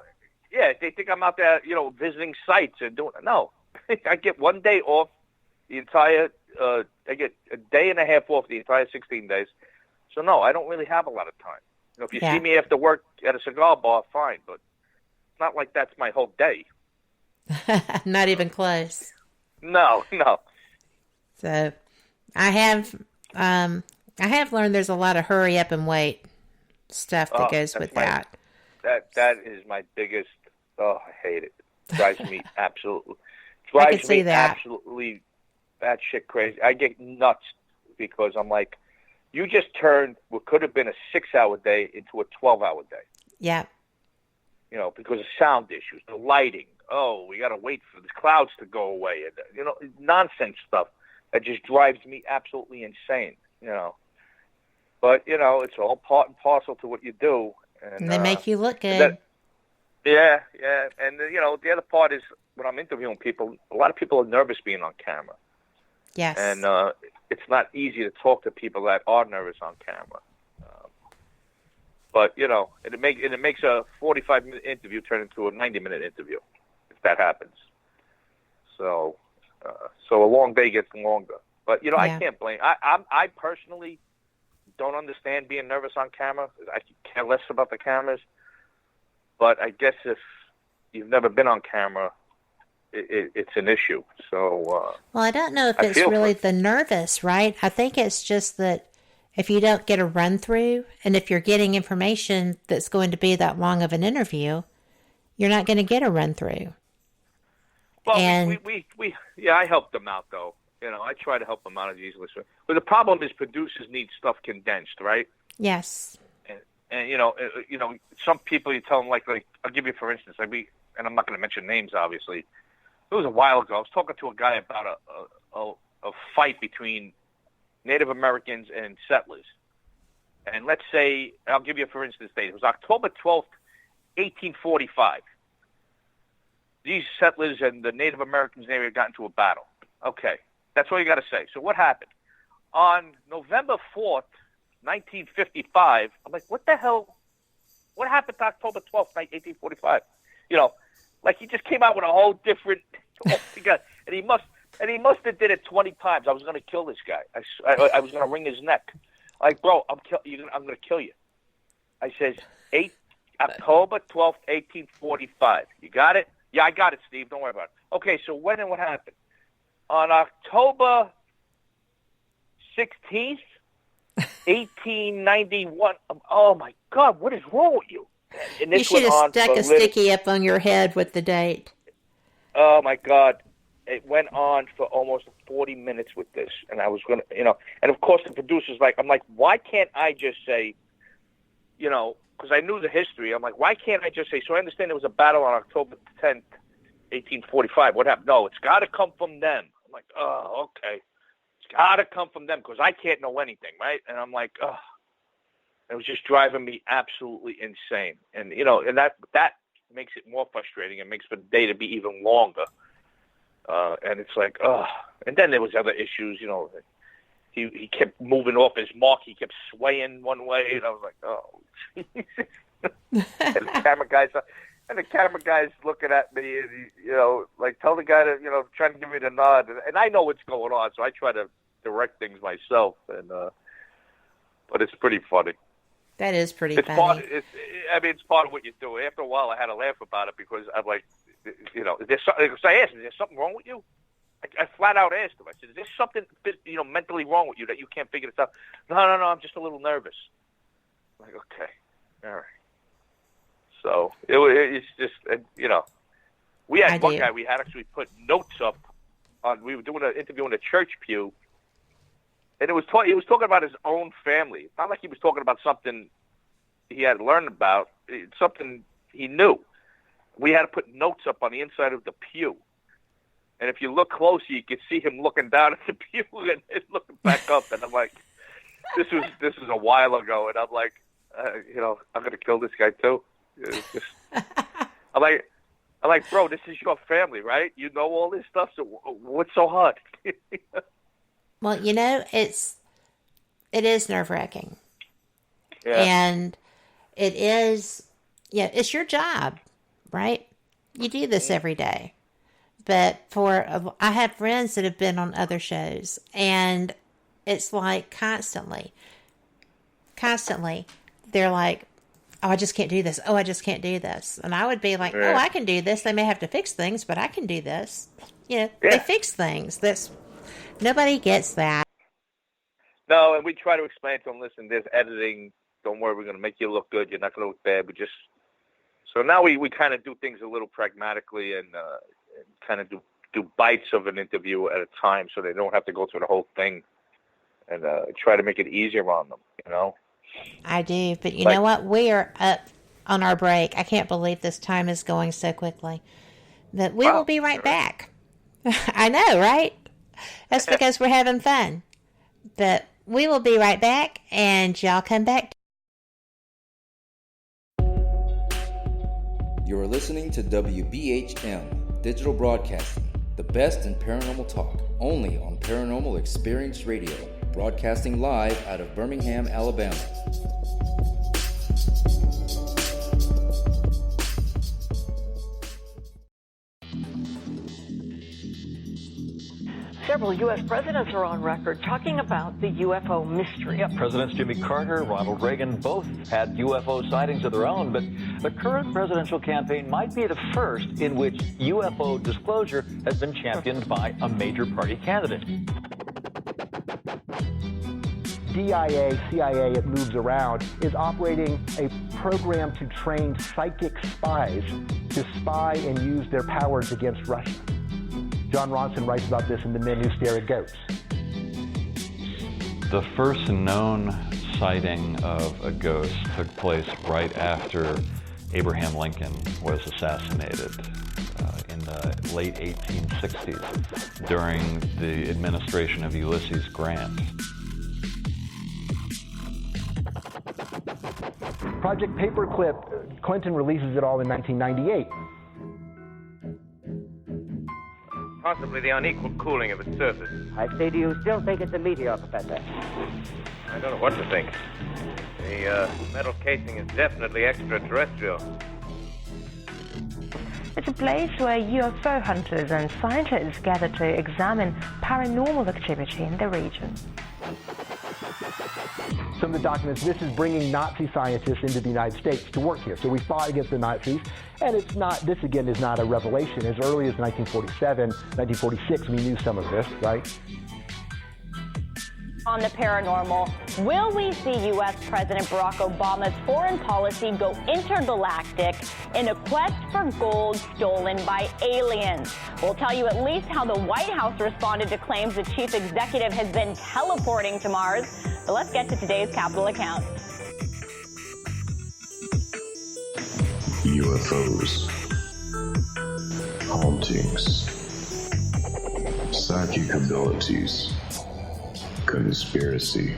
they think I'm out there, visiting sites and doing. No, I get 1 day off the entire. I get a day and a half off the entire 16 days. So no, I don't really have a lot of time. If you see me after work at a cigar bar, fine, but it's not like that's my whole day. Not even close. No. So, I have learned there's a lot of hurry up and wait stuff that goes with that. That is my biggest. Oh, I hate it. Drives me absolutely. I can see that. Absolutely batshit crazy. I get nuts because I'm like, you just turned what could have been a 6-hour day into a 12-hour day. Yeah. You know, because of sound issues, the lighting. Oh, we got to wait for the clouds to go away. And, you know, nonsense stuff that just drives me absolutely insane, you know. But, you know, it's all part and parcel to what you do. And they make you look good. Yeah. And, you know, the other part is when I'm interviewing people, a lot of people are nervous being on camera. Yes. And it's not easy to talk to people that are nervous on camera. But, you know, it makes a 45-minute interview turn into a 90-minute interview if that happens. So a long day gets longer. But, you know, I can't blame. I personally don't understand being nervous on camera. I care less about the cameras. But I guess if you've never been on camera, it's an issue. So well, I don't know if it's really the nervous, right? I think it's just that if you don't get a run through, and if you're getting information that's going to be that long of an interview, you're not going to get a run through. Well, and I helped them out though. You know, I try to help them out as easily as possible. But the problem is producers need stuff condensed, right? Yes. And you know, some people you tell them like I'll give you for instance, and I'm not going to mention names, obviously. It was a while ago. I was talking to a guy about a fight between Native Americans and settlers. And let's say, I'll give you for instance date. It was October 12th, 1845. These settlers and the Native Americans area got into a battle. Okay, that's all you got to say. So what happened? On November 4th, 1955, I'm like, what the hell? What happened to October 12th, 1845? You know, like he just came out with a whole different altogether. And he must have did it 20 times. I was going to kill this guy. I was going to wring his neck. Like, bro, I'm going to kill you. I says, October 12th, 1845. You got it? Yeah, I got it, Steve. Don't worry about it. Okay, so when and what happened? On October 16th, 1891. Oh, my God, what is wrong with you? And this you should have stuck a sticky up on your head with the date. Oh, my God. It went on for almost 40 minutes with this. And I was going to, you know, and of course the producer's like, I'm like, why can't I just say, you know, because I knew the history. I'm like, why can't I just say, so I understand there was a battle on October 10th, 1845. What happened? No, it's got to come from them. I'm like, oh, okay. It's got to come from them because I can't know anything, right? And I'm like, oh. It was just driving me absolutely insane. And, you know, and that makes it more frustrating. It makes the day to be even longer. And it's like, oh. And then there was other issues, you know. He kept moving off his mark. He kept swaying one way. And I was like, oh. And the camera guy's looking at me, and he, you know, like, tell the guy to, you know, trying to give me the nod. And I know what's going on, so I try to direct things myself. And but it's pretty funny. That is pretty funny. It's part of what you do. After a while, I had to laugh about it because I'm like, you know, I asked him, is there something wrong with you? I flat out asked him. I said, is there something, you know, mentally wrong with you that you can't figure this out? No, I'm just a little nervous. I'm like, okay, all right. So it's just, you know, we had one guy, we had actually put notes up on, we were doing an interview in a church pew, and he was talking about his own family. It's not like he was talking about something he had learned about. It's something he knew. We had to put notes up on the inside of the pew. And if you look closer, you can see him looking down at the pew and looking back up. And I'm like, this was a while ago. And I'm like, you know, I'm going to kill this guy too. It's just, I'm like, bro, this is your family, right? You know all this stuff. So what's so hard? Well, you know, it is nerve-wracking. Yeah. And it is, it's your job, right? You do this every day. But I have friends that have been on other shows, and it's like constantly, they're like, oh, I just can't do this. Oh, I just can't do this. And I would be like, oh, I can do this. They may have to fix things, but I can do this. You know, they fix things. Nobody gets that. No, and we try to explain to them, listen, there's editing. Don't worry, we're going to make you look good. You're not going to look bad. So now we kind of do things a little pragmatically and kind of do bites of an interview at a time so they don't have to go through the whole thing, and try to make it easier on them, you know? I do, but you know what? We are up on our break. I can't believe this time is going so quickly. But we will be right back. I know, right? That's because we're having fun. But we will be right back, and y'all come back. You are listening to WBHM Digital Broadcasting, the best in paranormal talk, only on Paranormal Experience Radio, broadcasting live out of Birmingham, Alabama. Several U.S. presidents are on record talking about the UFO mystery. Yeah, Presidents Jimmy Carter, Ronald Reagan both had UFO sightings of their own, but the current presidential campaign might be the first in which UFO disclosure has been championed by a major party candidate. DIA, CIA, it moves around, is operating a program to train psychic spies to spy and use their powers against Russia. John Ronson writes about this in The Men Who Stare at Goats. The first known sighting of a ghost took place right after Abraham Lincoln was assassinated in the late 1860s during the administration of Ulysses Grant. Project Paperclip, Clinton releases it all in 1998. Possibly the unequal cooling of its surface. I say, do you still think it's a meteor, Professor? I don't know what to think. The metal casing is definitely extraterrestrial. It's a place where UFO hunters and scientists gather to examine paranormal activity in the region. Some of the documents, this is bringing Nazi scientists into the United States to work here. So we fought against the Nazis, and it's not, this again is not a revelation. As early as 1947, 1946, we knew some of this, right? On the paranormal, will we see U.S. President Barack Obama's foreign policy go intergalactic in a quest for gold stolen by aliens? We'll tell you at least how the White House responded to claims the chief executive has been teleporting to Mars. But let's get to today's Capitol account. UFOs, hauntings, psychic abilities, conspiracy,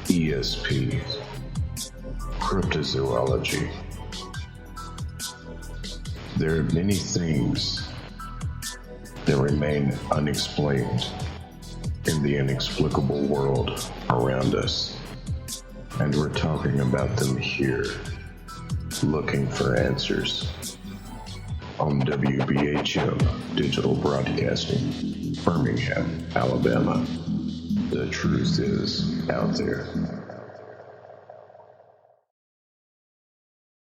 ESP, cryptozoology. There are many things that remain unexplained in the inexplicable world around us, and we're talking about them here, looking for answers on WBHM Digital Broadcasting, Birmingham, Alabama. The truth is out there.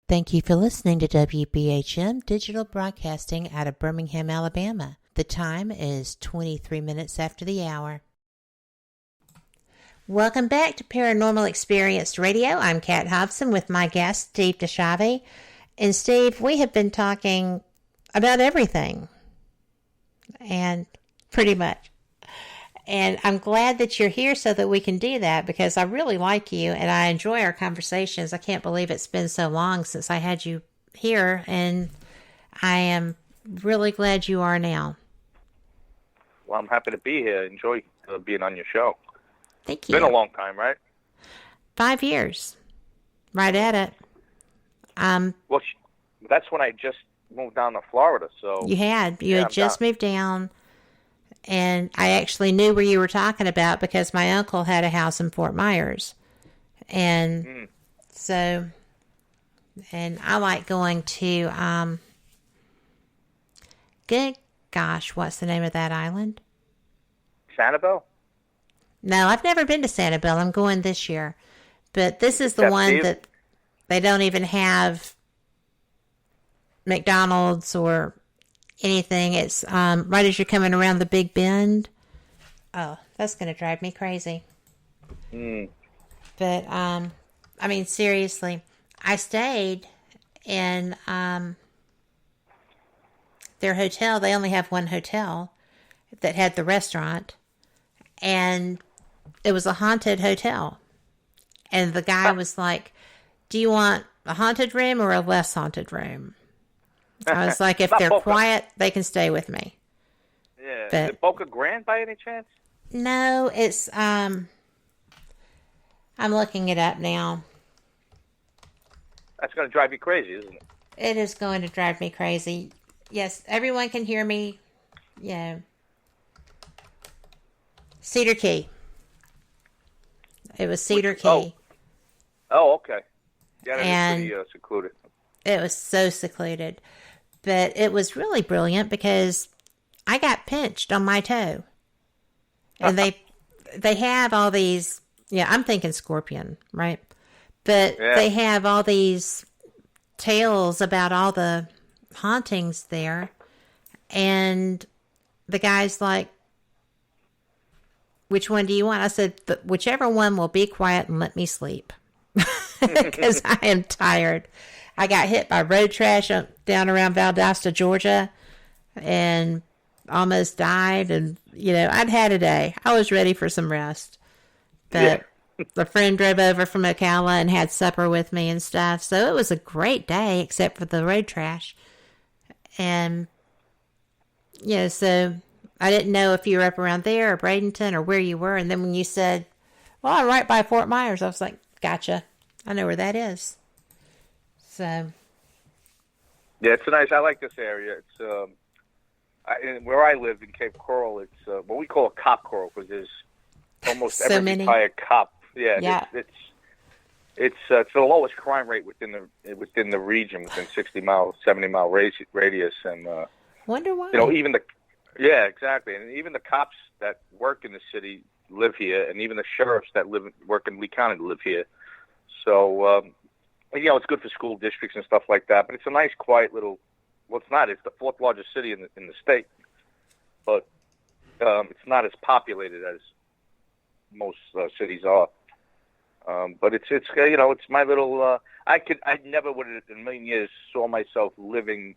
Thank you for listening to WBHM Digital Broadcasting out of Birmingham, Alabama. The time is 23 minutes after the hour. Welcome back to Paranormal Experience Radio. I'm Kat Hobson with my guest, Steve DiSchiavi. And Steve, we have been talking about everything. And pretty much. And I'm glad that you're here so that we can do that, because I really like you and I enjoy our conversations. I can't believe it's been so long since I had you here, and I am really glad you are now. Well, I'm happy to be here. Enjoy being on your show. Thank you. It's been a long time, right? 5 years. Right at it. Well, that's when I just moved down to Florida, so... You had just moved down, and I actually knew where you were talking about because my uncle had a house in Fort Myers. And so, and I like going to, good gosh, what's the name of that island? Sanibel? No, I've never been to Sanibel. I'm going this year. But this is the one that they don't even have McDonald's or anything. It's right as you're coming around the Big Bend. Oh, that's going to drive me crazy. But, I mean, seriously, I stayed in their hotel. They only have one hotel that had the restaurant, and it was a haunted hotel. And the guy was like, do you want a haunted room or a less haunted room? I was like, if they're quiet, they can stay with me. Yeah. But, is it Boca Grande by any chance? No, it's, I'm looking it up now. That's going to drive you crazy, isn't it? It is going to drive me crazy. Yes, everyone can hear me. Yeah. Cedar Key. It was Cedar Key. Oh, okay. Yeah, And that is pretty secluded. it was so secluded. But it was really brilliant because I got pinched on my toe. And they have all these, I'm thinking scorpion, right? But they have all these tales about all the hauntings there. And the guy's like, which one do you want? I said, whichever one will be quiet and let me sleep. Because I am tired. I got hit by road trash down around Valdosta, Georgia, and almost died. And, I'd had a day. I was ready for some rest. But a friend drove over from Ocala and had supper with me and stuff. So it was a great day, except for the road trash. And, so I didn't know if you were up around there or Bradenton or where you were. And then when you said, well, I'm right by Fort Myers, I was like, gotcha. I know where that is. So. Yeah, it's nice. I like this area. It's where I live in Cape Coral. It's what we call a cop coral because there's almost So every many. retired cop. Yeah. It's the lowest crime rate within the region, within 70-mile radius, and Wonder why. exactly, and even the cops that work in the city live here, and even the sheriffs that work in Lee County live here. So, it's good for school districts and stuff like that. But it's a nice, quiet little. Well, it's not. It's the fourth largest city in the state, but it's not as populated as most cities are. But it's my little. I never would have in a million years saw myself living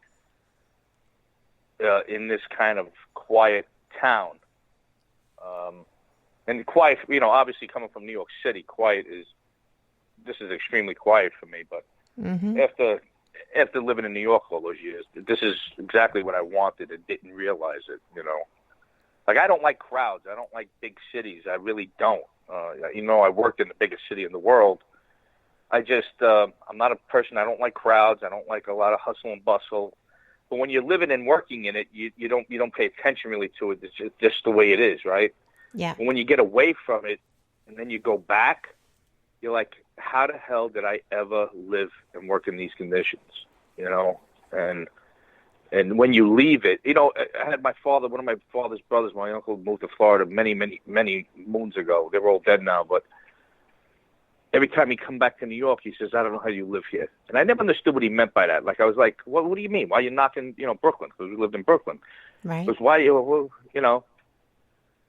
in this kind of quiet town. And quiet, obviously coming from New York City, this is extremely quiet for me. But after living in New York all those years, this is exactly what I wanted and didn't realize it. Like I don't like crowds. I don't like big cities. I really don't. I worked in the biggest city in the world. I just, I'm not a person. I don't like crowds. I don't like a lot of hustle and bustle. But when you're living and working in it, you don't pay attention really to it. It's just the way it is, right? Yeah. And when you get away from it and then you go back, you're like, how the hell did I ever live and work in these conditions? And when you leave it, I had one of my father's brothers, my uncle, moved to Florida many, many, many moons ago. They're all dead now, but every time he come back to New York, he says, I don't know how you live here. And I never understood what he meant by that. Like, I was like, what do you mean? Why are you knocking, Brooklyn? Because we lived in Brooklyn. Right. Because why,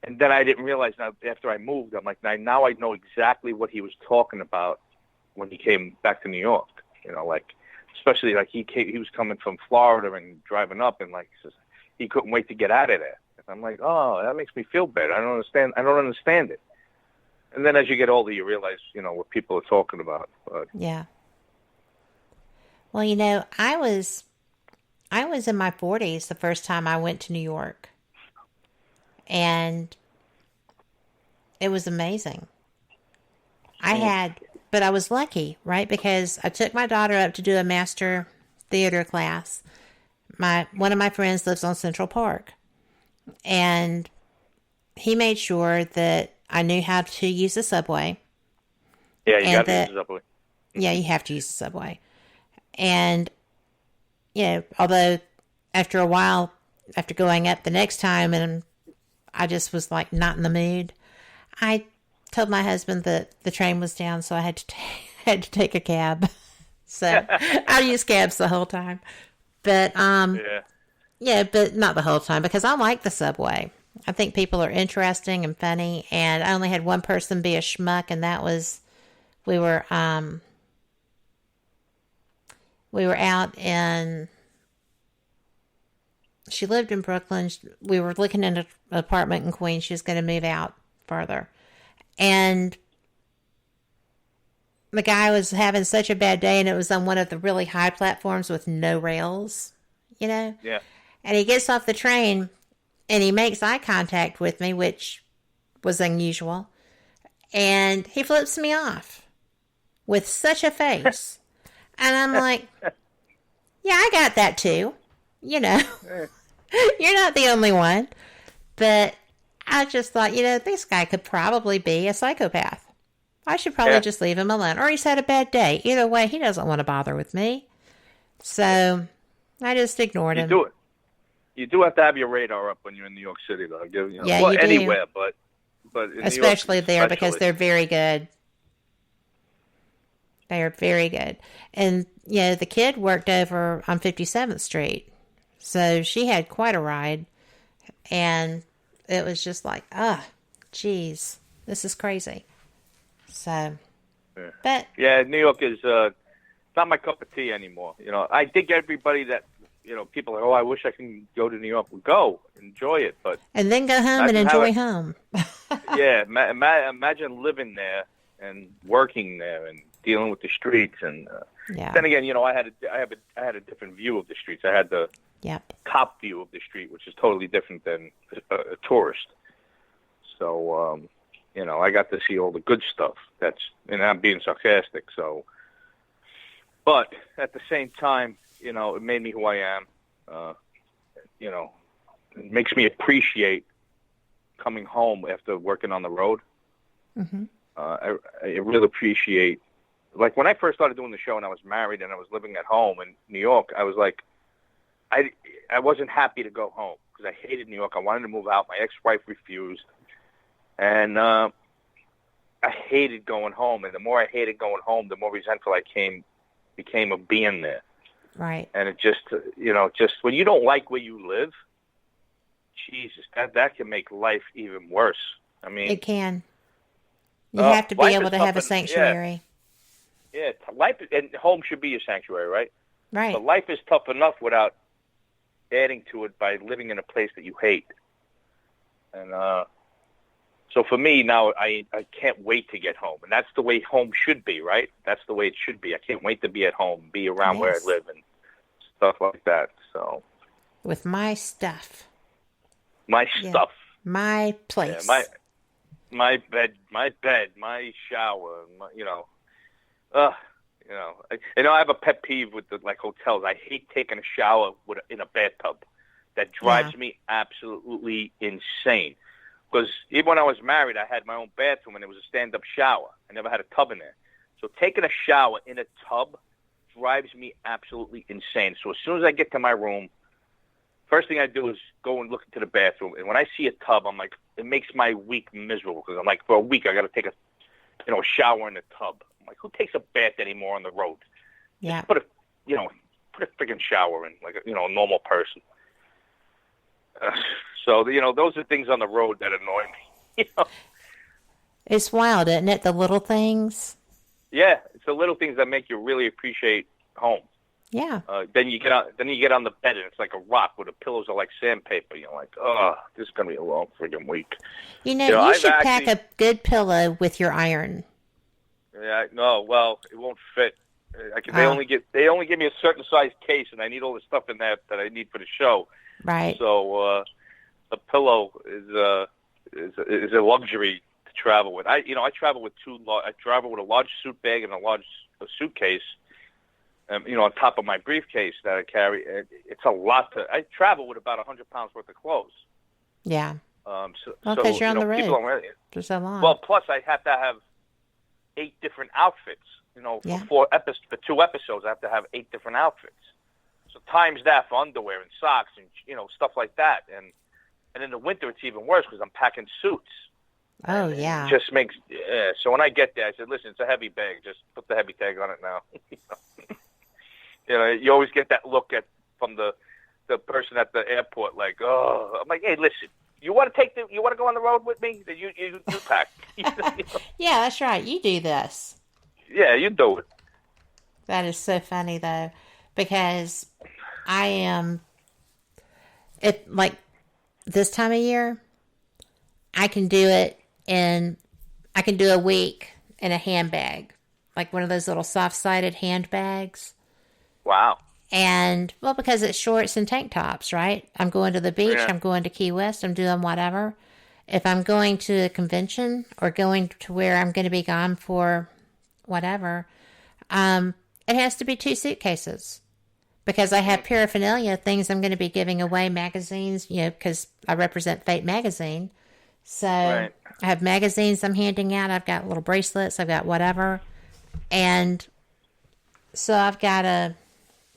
And then I didn't realize now after I moved, I'm like, now I know exactly what he was talking about when he came back to New York. Especially like he was coming from Florida and driving up, and like he couldn't wait to get out of there. And I'm like, oh, that makes me feel better. I don't understand it. And then as you get older, you realize, what people are talking about. But, yeah. Well, I was in my 40s the first time I went to New York. And it was amazing. But I was lucky, right? Because I took my daughter up to do a master theater class. One of my friends lives on Central Park. And he made sure that I knew how to use the subway. Yeah, you got to use the subway. Yeah, you have to use the subway. And, although after a while, after going up the next time, and I just was like not in the mood, I told my husband that the train was down, so I had to take a cab. So I used cabs the whole time. But but not the whole time because I like the subway. I think people are interesting and funny, and I only had one person be a schmuck, and that was, we were out in, she lived in Brooklyn. We were looking at an apartment in Queens. She was going to move out further. And the guy was having such a bad day, and it was on one of the really high platforms with no rails, you know? Yeah. And he gets off the train, and he makes eye contact with me, which was unusual. And he flips me off with such a face. And I'm like, yeah, I got that too. You know, you're not the only one. But I just thought, you know, this guy could probably be a psychopath. I should probably just leave him alone. Or he's had a bad day. Either way, he doesn't want to bother with me. So I just ignored him. You do have to have your radar up when you're in New York City, though. You know, Yeah, well, you do. anywhere, but in especially New York, there, because they're very good. They are very good. And, you know, the kid worked over on 57th Street. So she had quite a ride. And it was just like, geez, this is crazy. So, but yeah, New York is not my cup of tea anymore. You know, I think everybody that, you know, people are, I wish I can go to New York. Well, go, enjoy it, but and then go home and enjoy home. Yeah, imagine living there and working there and dealing with the streets. And then again, you know, I had a different view of the streets. I had the cop view of the street, which is totally different than a tourist. So, you know, I got to see all the good stuff. And I'm being sarcastic. So, but at the same time, you know, it made me who I am. You know, it makes me appreciate coming home after working on the road. Mm-hmm. I really appreciate, like when I first started doing the show and I was married and I was living at home in New York, I was like, I wasn't happy to go home because I hated New York. I wanted to move out. My ex-wife refused. And I hated going home. And the more I hated going home, the more resentful I became of being there. Right. And it just, you know, just when you don't like where you live, Jesus, that can make life even worse. I mean, it can. You have to be able to have a sanctuary. Yeah, life and home should be your sanctuary, right? Right. But life is tough enough without adding to it by living in a place that you hate. And so for me now, I can't wait to get home, and that's the way home should be, right? That's the way it should be. I can't wait to be at home, be around where I live, and stuff like that. So with my stuff, my place, my bed, my shower, you know, I have a pet peeve with the hotels. I hate taking a shower in a bathtub. That drives me absolutely insane. Because even when I was married, I had my own bathroom, and it was a stand-up shower. I never had a tub in there. So taking a shower in a tub drives me absolutely insane. So as soon as I get to my room, first thing I do is go and look into the bathroom. And when I see a tub, I'm like, it makes my week miserable. Because I'm like, for a week, I got to take a shower in a tub. I'm like, who takes a bath anymore on the road? Yeah. Just put a freaking shower in, like a normal person. So, those are things on the road that annoy me. It's wild, isn't it? The little things. Yeah, it's the little things that make you really appreciate home. Yeah. Then you get on the bed and it's like a rock where the pillows are like sandpaper. You're like, oh, this is gonna be a long freaking week. You should pack a good pillow with your iron. Yeah. No. Well, it won't fit. They only give me a certain size case, and I need all the stuff in that I need for the show. Right. So a pillow is a luxury to travel with. I travel with I travel with a large suit bag and a large suitcase. On top of my briefcase that I carry. It's a lot. I travel with about 100 pounds worth of clothes. Yeah. Because you're on the road. People don't for so long. Well, plus I have to have 8 different outfits. For 2 episodes, I have to have 8 different outfits. So times that for underwear and socks and stuff like that. And in the winter, it's even worse because I'm packing suits. Oh yeah. It just makes so when I get there, I said, "Listen, it's a heavy bag. Just put the heavy tag on it now." You always get that look from the person at the airport, like, "Oh," I'm like, "Hey, listen, You want to go on the road with me? You pack. Yeah, that's right. You do this. Yeah, you do it. That is so funny though, because I am. It like this time of year, I can do a week in a handbag, like one of those little soft-sided handbags. Wow. And, well, because it's shorts and tank tops, right? I'm going to the beach. Yeah. I'm going to Key West. I'm doing whatever. If I'm going to a convention or going to where I'm going to be gone for whatever, it has to be 2 suitcases. Because I have paraphernalia, things I'm going to be giving away, magazines, because I represent Fate Magazine. So right. I have magazines I'm handing out. I've got little bracelets. I've got whatever. And so I've got a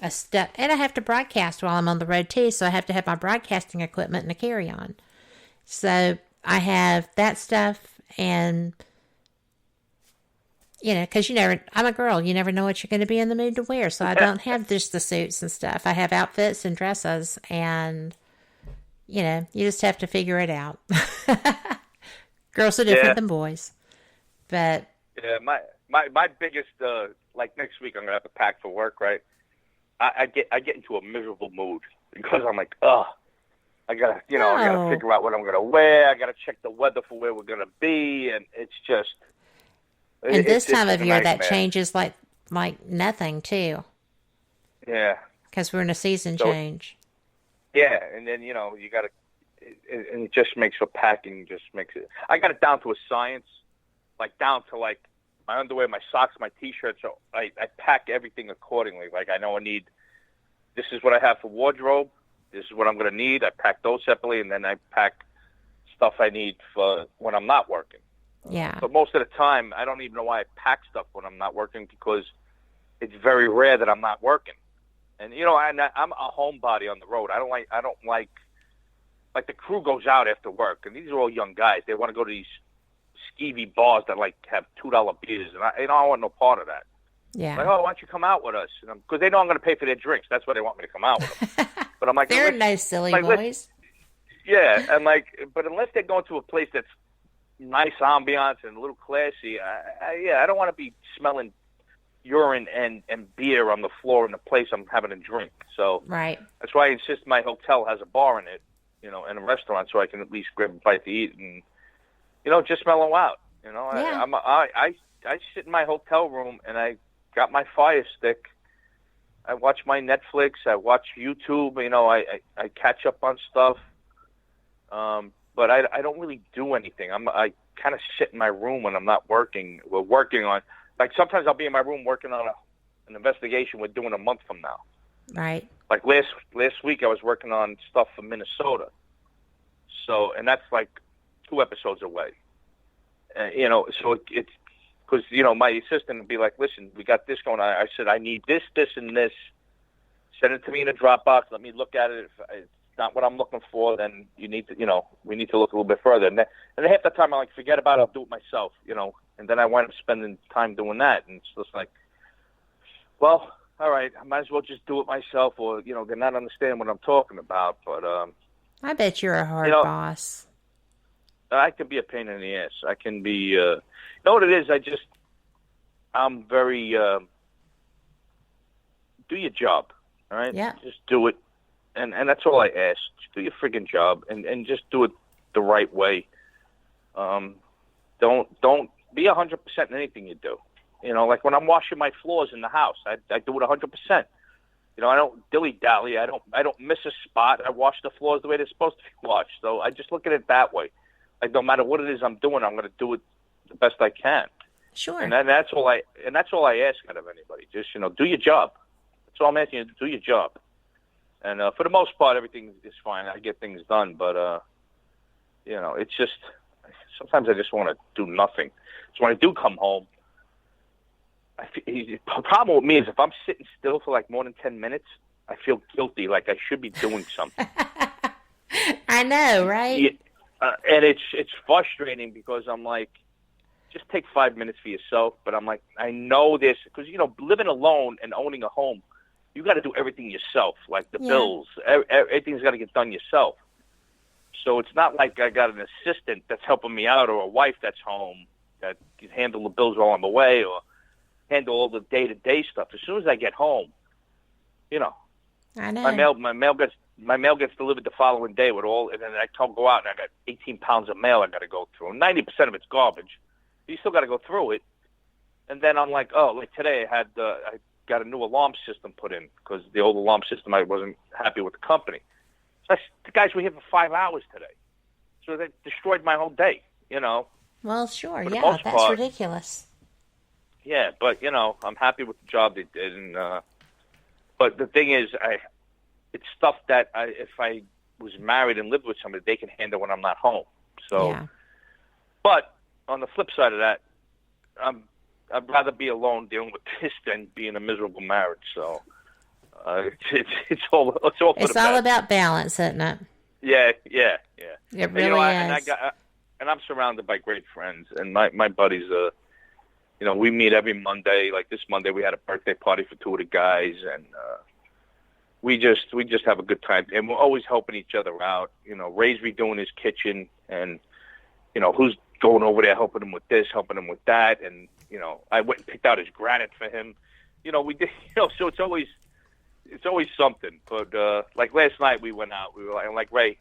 step, and I have to broadcast while I'm on the road too, so I have to have my broadcasting equipment and a carry-on. So I have that stuff, and because I'm a girl, you never know what you're going to be in the mood to wear, so I don't have just the suits and stuff. I have outfits and dresses, and you just have to figure it out. Girls are different than boys, but yeah, my biggest like next week I'm gonna have to pack for work, right? I get into a miserable mood because I'm like, I gotta figure out what I'm gonna wear. I gotta check the weather for where we're gonna be, and it's just. And this time of year, nightmare. that changes like nothing too. Yeah. Because we're in a season change. Yeah, and then you gotta, and it just makes for packing. Just makes it. I got it down to a science, like down to like. My underwear, my socks, my T-shirts, so I pack everything accordingly. Like, I know I need, this is what I have for wardrobe, this is what I'm going to need. I pack those separately, and then I pack stuff I need for when I'm not working. Yeah. But most of the time, I don't even know why I pack stuff when I'm not working, because it's very rare that I'm not working. And, I'm a homebody on the road. I don't like the crew goes out after work, and these are all young guys. They want to go to these skeevy bars that have $2 beers, and I don't want no part of that. Yeah. Like, why don't you come out with us? Because they know I'm going to pay for their drinks. That's why they want me to come out with them. But I'm like, they're nice, silly boys. Yeah, and but unless they're going to a place that's nice ambiance and a little classy, I don't want to be smelling urine and beer on the floor in the place I'm having a drink. So right. That's why I insist my hotel has a bar in it, and a restaurant, so I can at least grab a bite to eat and. Just mellow out. Yeah. I sit in my hotel room and I got my Fire Stick. I watch my Netflix. I watch YouTube. I catch up on stuff. But I don't really do anything. I kind of sit in my room when I'm not working. We're working on, like sometimes I'll be in my room working on an investigation we're doing a month from now. Right. Like last week I was working on stuff for Minnesota. So, and that's like 2 episodes away. So it's because, my assistant would be like, listen, we got this going on. I said, I need this, this, and this. Send it to me in a Dropbox. Let me look at it. If it's not what I'm looking for, then you need to, we need to look a little bit further. And half the time I'm like, forget about it. I'll do it myself, and then I wind up spending time doing that. And it's just like, well, all right, I might as well just do it myself, or, they're not understanding what I'm talking about. But, I bet you're a hard boss. I can be a pain in the ass. I can be, you know what it is? I'm very, do your job, all right? Yeah. Just do it. And that's all I ask. Just do your friggin' job and just do it the right way. Don't be 100% in anything you do. Like when I'm washing my floors in the house, I do it 100%. I don't dilly-dally. I don't miss a spot. I wash the floors the way they're supposed to be washed. So I just look at it that way. Like no matter what it is I'm doing, I'm going to do it the best I can. Sure. And that's all I ask out of anybody. Just do your job. That's all I'm asking you to do your job. And for the most part, everything is fine. I get things done, but it's just sometimes I just want to do nothing. So when I do come home, the problem with me is if I'm sitting still for like more than 10 minutes, I feel guilty, like I should be doing something. I know, right? Yeah, and it's frustrating because I'm like, just take 5 minutes for yourself. But I'm like, I know this because living alone and owning a home, you got to do everything yourself, like the bills. Everything's got to get done yourself. So it's not like I got an assistant that's helping me out or a wife that's home that can handle the bills while I'm away or handle all the day-to-day stuff. As soon as I get home, you know, I know. my mail gets delivered the following day with all, and then I go out and I got 18 pounds of mail I got to go through. 90% of it's garbage. You still got to go through it. And then I'm like, oh, like today I got a new alarm system put in because the old alarm system, I wasn't happy with the company. So the guys were here for 5 hours today. So they destroyed my whole day, you know. Well, sure, For the yeah, most that's part, ridiculous. Yeah, but, you know, I'm happy with the job they did. And but the thing is, it's stuff that if I was married and lived with somebody, they can handle when I'm not home. So, Yeah. But on the flip side of that, I'd rather be alone dealing with this than be in a miserable marriage. So it's all for the It's all best. about balance, isn't it? Yeah. It And, really you know, is. And I'm surrounded by great friends, and my buddies. You know, we meet every Monday. Like this Monday, we had a birthday party for 2 of the guys, and we just have a good time, and we're always helping each other out. You know, Ray's redoing his kitchen, and you know who's going over there helping him with this, helping him with that, and you know, I went and picked out his granite for him. You know, we did. You know, so it's always something. But like last night, we went out. We were like, Ray,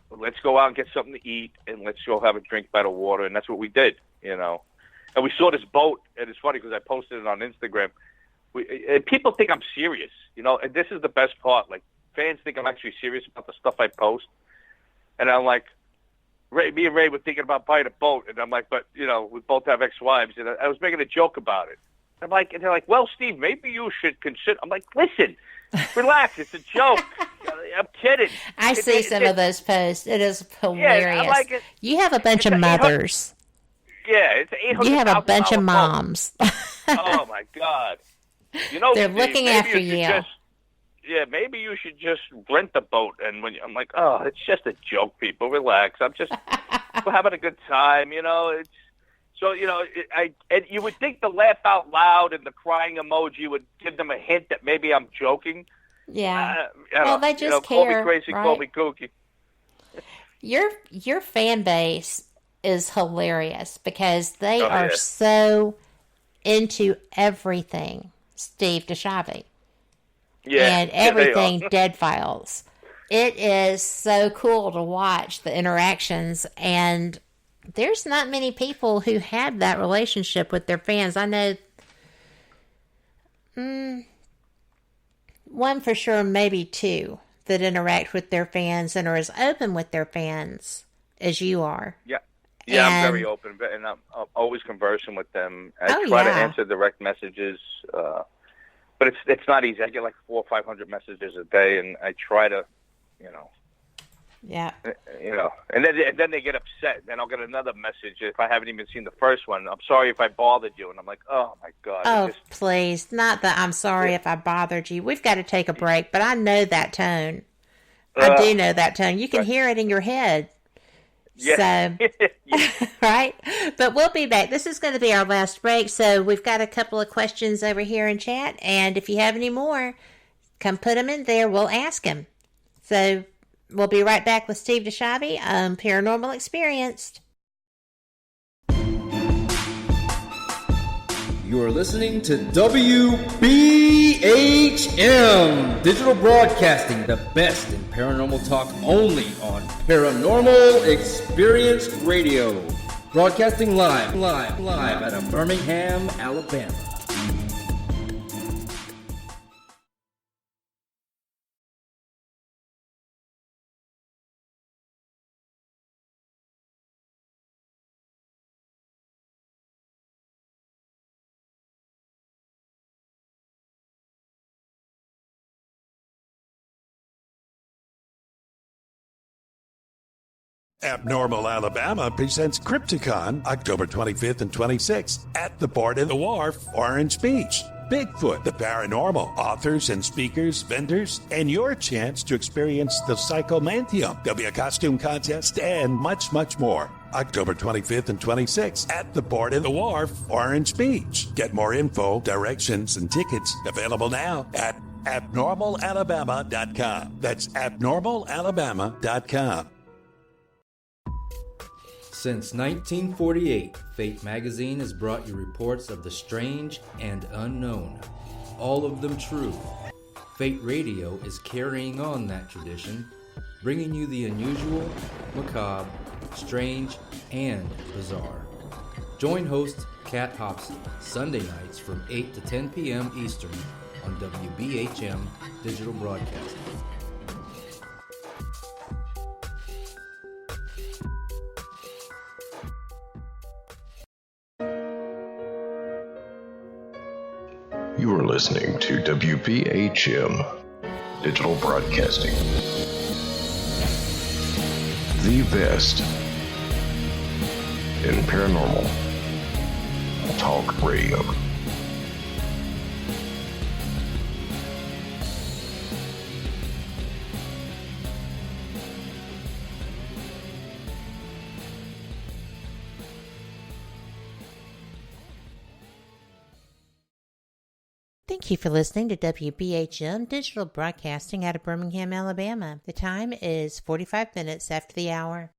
let's go out and get something to eat, and let's go have a drink by the water, and that's what we did. You know, and we saw this boat, and it's funny because I posted it on Instagram. And people think I'm serious, you know, and this is the best part. Like, fans think I'm actually serious about the stuff I post. And I'm like, me and Ray were thinking about buying a boat. And I'm like, but, you know, we both have ex-wives. And I was making a joke about it. I'm like, and they're like, well, Steve, maybe you should consider. I'm like, listen, relax. It's a joke. I'm kidding. I see some of those posts. It is hilarious. Yeah, I'm like, you have a bunch of mothers. Yeah, it's $800,000. You have a bunch of moms. Oh, my God. You know, They're Steve, looking maybe after you. Maybe you should just rent the boat. And I'm like, oh, it's just a joke, people. Relax. We're having a good time, you know. It's so, you know, and you would think the laugh out loud and the crying emoji would give them a hint that maybe I'm joking. Yeah. Well, they just call care, me crazy, right? call me kooky. Your fan base is hilarious because they are yeah. so into everything Steve DiSchiavi. Yeah, And they everything are. Dead Files. It is so cool to watch the interactions, and there's not many people who have that relationship with their fans. I know one for sure, maybe two, that interact with their fans and are as open with their fans as you are. Yeah, And- I'm very open, and I'm always conversing with them. I try to answer direct messages, but it's not easy. I get like 400 or 500 messages a day, and I try to, you know, and then they get upset. Then I'll get another message if I haven't even seen the first one. I'm sorry if I bothered you, and I'm like, oh my God. Oh, please. Not that I'm sorry if I bothered you. We've got to take a break, but I know that tone. I do know that tone. You can hear it in your head. Yeah. So, right? But we'll be back. This is going to be our last break. So we've got a couple of questions over here in chat. And if you have any more, come put them in there. We'll ask them. So we'll be right back with Steve DiSchiavi on Paranormal Experienced. You are listening to WBHM Digital Broadcasting, the best in paranormal talk only on Paranormal Experience Radio. Broadcasting live out of Birmingham, Alabama. Abnormal Alabama presents Crypticon October 25th and 26th at the Port of the Wharf, Orange Beach. Bigfoot, the paranormal, authors and speakers, vendors, and your chance to experience the Psychomantium. There'll be a costume contest and much, much more. October 25th and 26th at the Port of the Wharf, Orange Beach. Get more info, directions, and tickets available now at abnormalalabama.com. That's abnormalalabama.com. Since 1948, Fate Magazine has brought you reports of the strange and unknown, all of them true. Fate Radio is carrying on that tradition, bringing you the unusual, macabre, strange, and bizarre. Join host Kat Hobson Sunday nights from 8 to 10 p.m. Eastern on WBHM Digital Broadcasting. You are listening to WBHM Digital Broadcasting. The best in paranormal talk radio. Thank you for listening to WBHM Digital Broadcasting out of Birmingham, Alabama. The time is 45 minutes after the hour.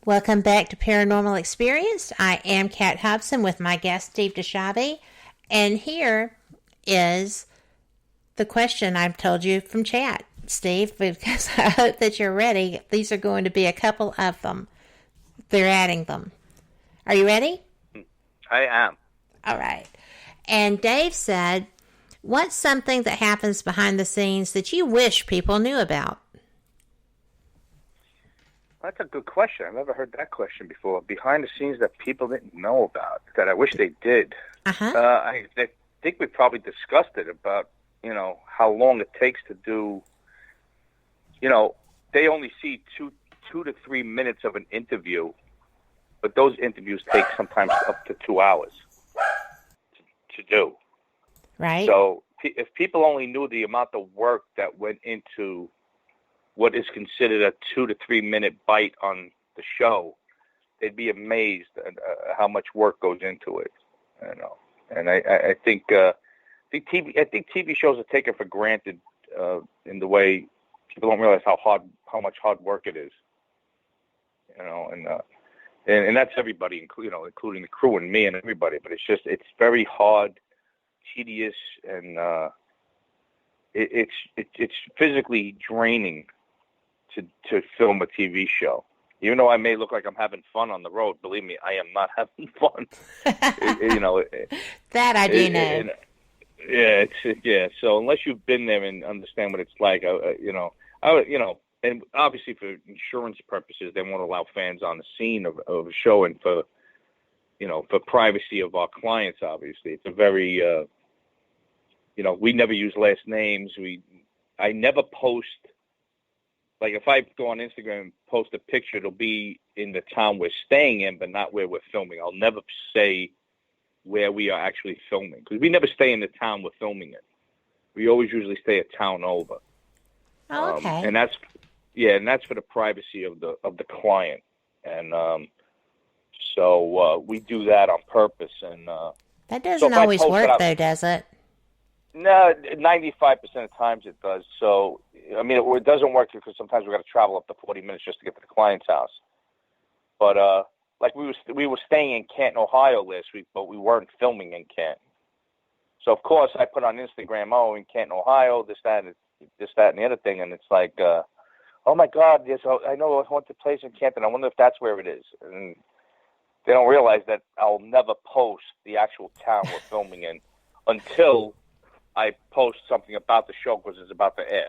Welcome back to Paranormal Experience. I am Kat Hobson with my guest, Steve DiSchiavi. And here is the question I've told you from chat, Steve, because I hope that you're ready. These are going to be a couple of them. They're adding them. Are you ready? I am. All right. And Dave said, what's something that happens behind the scenes that you wish people knew about? That's a good question. I've never heard that question before. Behind the scenes that people didn't know about, that I wish they did. I think we probably discussed it about, how long it takes to do, they only see two to 3 minutes of an interview, but those interviews take sometimes up to 2 hours to do. Right. So if people only knew the amount of work that went into what is considered a 2 to 3 minute bite on the show, they'd be amazed at how much work goes into it. And I think TV shows are taken for granted in the way people don't realize how much hard work it is. And that's everybody, including the crew and me and everybody. But it's very hard, tedious, and it's physically draining to film a TV show. Even though I may look like I'm having fun on the road, believe me, I am not having fun. That I do know. So unless you've been there and understand what it's like, and obviously for insurance purposes, they won't allow fans on the scene of a show, and for privacy of our clients, obviously, it's a very, we never use last names. I never post. Like, if I go on Instagram and post a picture, it'll be in the town we're staying in, but not where we're filming. I'll never say where we are actually filming, because we never stay in the town we're filming in. We always usually stay a town over. Oh, okay. And that's for the privacy of the client. And so we do that on purpose. And that doesn't always work, though, does it? No, 95% of times it does. So, it doesn't work because sometimes we've got to travel up to 40 minutes just to get to the client's house. But, like we were staying in Canton, Ohio last week, but we weren't filming in Canton. So, of course, I put on Instagram, in Canton, Ohio, this, that, and the other thing. And it's like, oh, my God, yes, I know I went to place in Canton. I wonder if that's where it is. And they don't realize that I'll never post the actual town we're filming in until I post something about the show because it's about to air.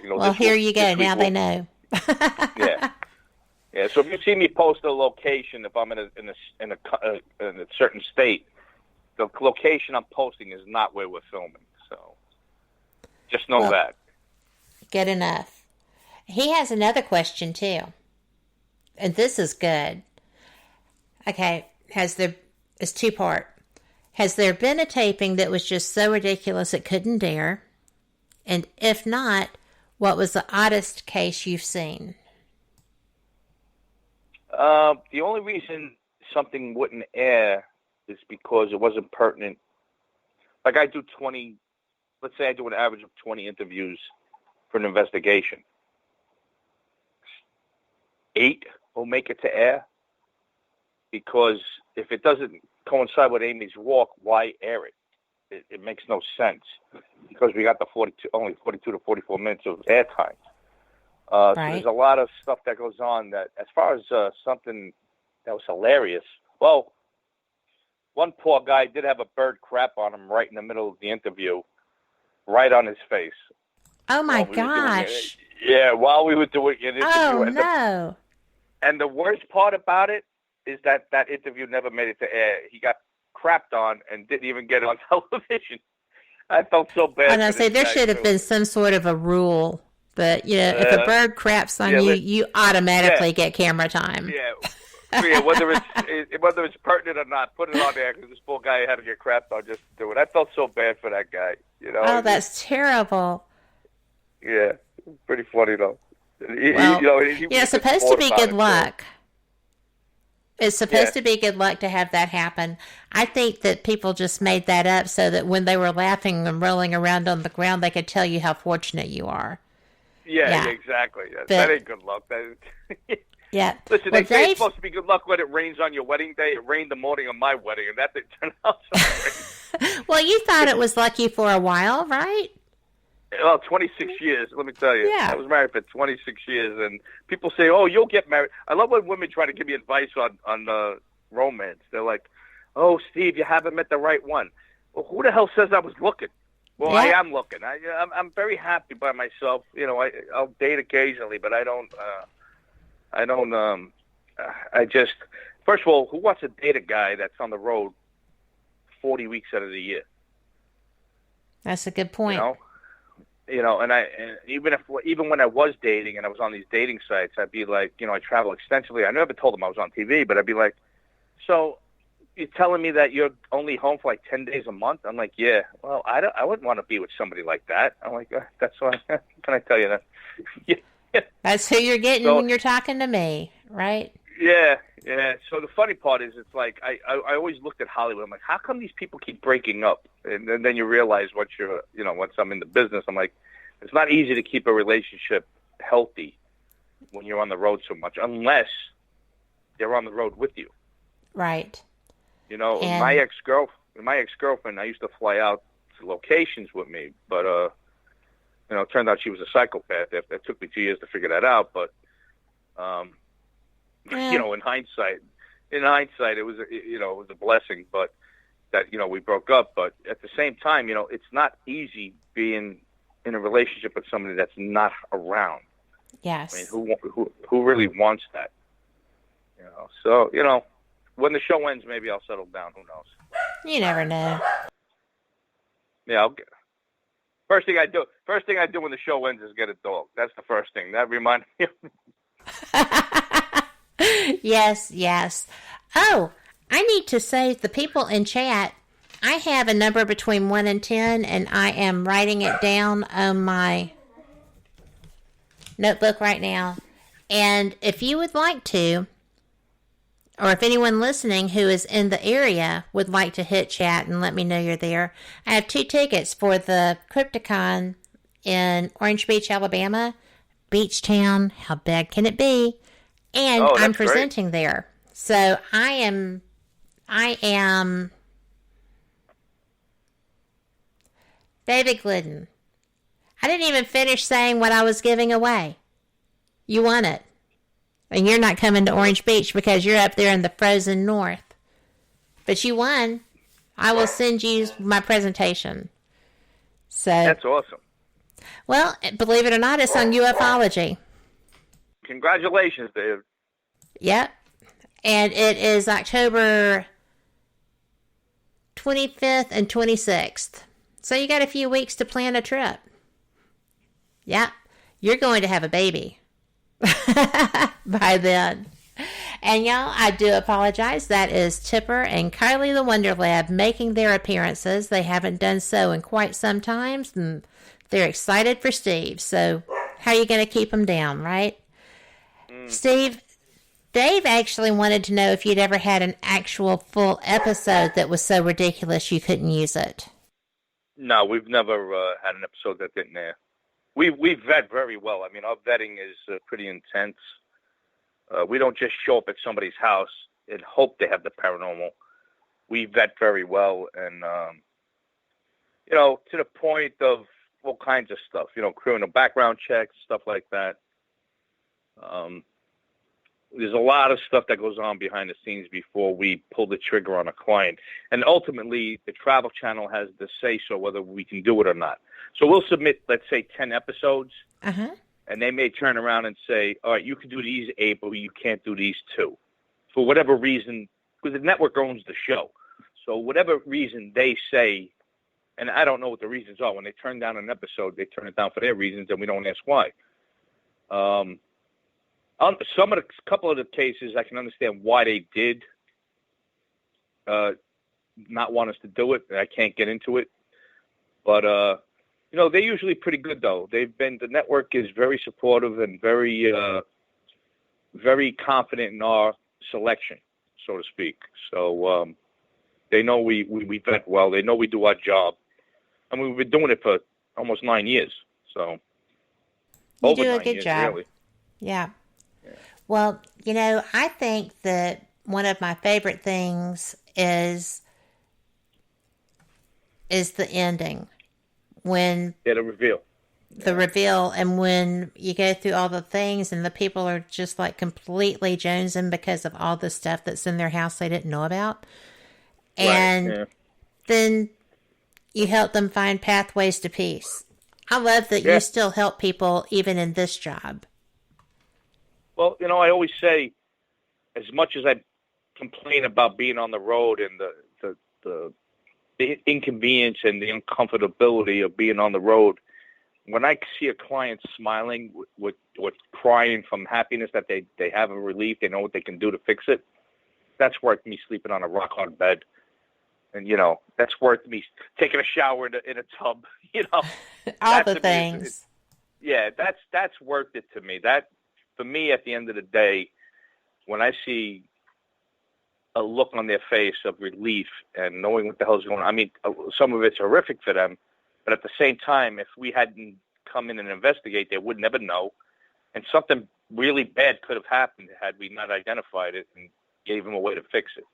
Well, here you go. Now they know. Yeah. So if you see me post a location, if I'm in a certain state, the location I'm posting is not where we're filming. So just know that. Good enough. He has another question too, and this is good. Okay, it's 2-part. Has there been a taping that was just so ridiculous it couldn't dare? And if not, what was the oddest case you've seen? The only reason something wouldn't air is because it wasn't pertinent. Like I do 20, let's say I do an average of 20 interviews for an investigation. 8 will make it to air, because if it doesn't coincide with Amy's walk, why air it? It makes no sense, because we got the only 42 to 44 minutes of airtime. So there's a lot of stuff that goes on that, as far as something that was hilarious. Well, one poor guy did have a bird crap on him right in the middle of the interview, right on his face. Oh my gosh! While we were doing an interview. Oh no! And the worst part about it is that interview never made it to air. He got crapped on and didn't even get on television. I felt so bad. And I say there should have been some sort of a rule, but if a bird craps on you, you automatically get camera time. Yeah, whether it's pertinent or not, put it on there, because this poor guy had to get crapped on just to do it. I felt so bad for that guy. Oh, that's terrible. Yeah, pretty funny though. It's supposed to be good luck. It's supposed to be good luck to have that happen. I think that people just made that up so that when they were laughing and rolling around on the ground, they could tell you how fortunate you are. Yeah. Exactly. That ain't good luck. Yeah. Listen, they say it's supposed to be good luck when it rains on your wedding day. It rained the morning of my wedding, and that didn't turn out so great. Well, you thought it was lucky for a while, right? Well, 26 years, let me tell you. Yeah. I was married for 26 years, and people say, oh, you'll get married. I love when women try to give me advice on romance. They're like, oh, Steve, you haven't met the right one. Well, who the hell says I was looking? Well, I am looking. I'm very happy by myself. I'll date occasionally, but first of all, who wants to date a guy that's on the road 40 weeks out of the year? That's a good point. And even when I was dating and I was on these dating sites, I'd be like, I travel extensively. I never told them I was on TV, but I'd be like, so you're telling me that you're only home for like 10 days a month? I'm like, yeah. Well, I wouldn't want to be with somebody like that. I'm like, that's why. Can I tell you that? That's who you're getting when you're talking to me, right? Yeah. So the funny part is, it's like I always looked at Hollywood. I'm like, how come these people keep breaking up? And then you realize once I'm in the business, I'm like, it's not easy to keep a relationship healthy when you're on the road so much, unless they're on the road with you. Right. And my ex-girlfriend, I used to fly out to locations with me, but it turned out she was a psychopath. That took me 2 years to figure that out, but in hindsight, it was a blessing, but that we broke up. But at the same time, it's not easy being in a relationship with somebody that's not around. Yes. I mean, who really wants that? So when the show ends, maybe I'll settle down. Who knows? You never know. Yeah. First thing I do when the show ends is get a dog. That's the first thing. That reminds me of Yes. Oh, I need to say, the people in chat, I have a number between 1 and 10, and I am writing it down on my notebook right now. And if you would like to, or if anyone listening who is in the area would like to hit chat and let me know you're there, I have 2 tickets for the Crypticon in Orange Beach, Alabama. Beach town, how bad can it be? And I'm presenting there. So I am David Glidden. I didn't even finish saying what I was giving away. You won it. And you're not coming to Orange Beach because you're up there in the frozen north. But you won. I will send you my presentation. So that's awesome. Well, believe it or not, it's on ufology. Congratulations, Dave. Yep. And it is October 25th and 26th. So you got a few weeks to plan a trip. Yep. You're going to have a baby by then. And y'all, I do apologize. That is Tipper and Kylie the Wonder Lab making their appearances. They haven't done so in quite some time, and they're excited for Steve. So how are you going to keep them down, right? Steve, Dave actually wanted to know if you'd ever had an actual full episode that was so ridiculous you couldn't use it. No, we've never had an episode that didn't air. We vet very well. I mean, our vetting is pretty intense. We don't just show up at somebody's house and hope they have the paranormal. We vet very well, and to the point of all kinds of stuff. Criminal background checks, stuff like that. There's a lot of stuff that goes on behind the scenes before we pull the trigger on a client. And ultimately, the Travel Channel has the say-so whether we can do it or not. So we'll submit, let's say, 10 episodes, and they may turn around and say, all right, you can do these 8, but you can't do these 2. For whatever reason, because the network owns the show. So whatever reason they say, and I don't know what the reasons are. When they turn down an episode, they turn it down for their reasons, and we don't ask why. Couple of the cases, I can understand why they did not want us to do it. I can't get into it, but they're usually pretty good though. The network is very supportive and very, very confident in our selection, so to speak. So they know we vet well. They know we do our job. I mean, we've been doing it for almost 9 years. So you do a good job. Really. Yeah. Well, I think that one of my favorite things is the ending. When the reveal. The reveal, and when you go through all the things and the people are just like completely jonesing because of all the stuff that's in their house they didn't know about. And then you help them find pathways to peace. I love that you still help people even in this job. Well, I always say, as much as I complain about being on the road and the inconvenience and the uncomfortability of being on the road, when I see a client smiling with crying from happiness that they have a relief, they know what they can do to fix it, that's worth me sleeping on a rock-hard bed. And, that's worth me taking a shower in a tub, All the things. That's worth it to me. That, for me, at the end of the day, when I see a look on their face of relief and knowing what the hell's going on, I mean, some of it's horrific for them, but at the same time, if we hadn't come in and investigate, they would never know, and something really bad could have happened had we not identified it and gave them a way to fix it.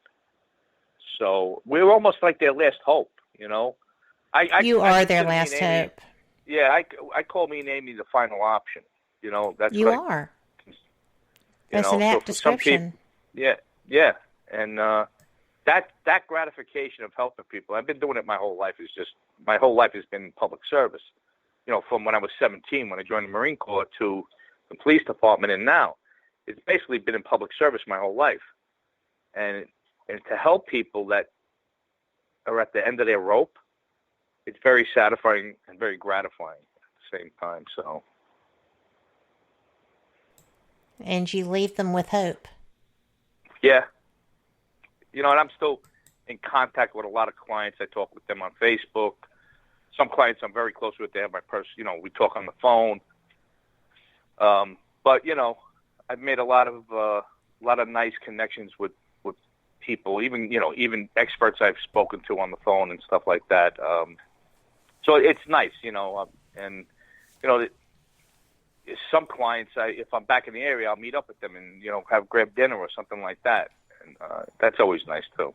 So we're almost like their last hope, You are their last hope. Yeah, I call me and Amy the final option. That's you are. That's an apt description. Yeah, and that gratification of helping people. I've been doing it my whole life. My whole life has been public service. From when I was 17, when I joined the Marine Corps, to the police department, and now it's basically been in public service my whole life. And to help people that are at the end of their rope, it's very satisfying and very gratifying at the same time. So. And you leave them with hope. Yeah. And I'm still in contact with a lot of clients. I talk with them on Facebook. Some clients I'm very close with. They have my we talk on the phone. But I've made a lot of nice connections with people, even experts I've spoken to on the phone and stuff like that. So it's nice, and some clients, if I'm back in the area, I'll meet up with them and grab dinner or something like that, and that's always nice too.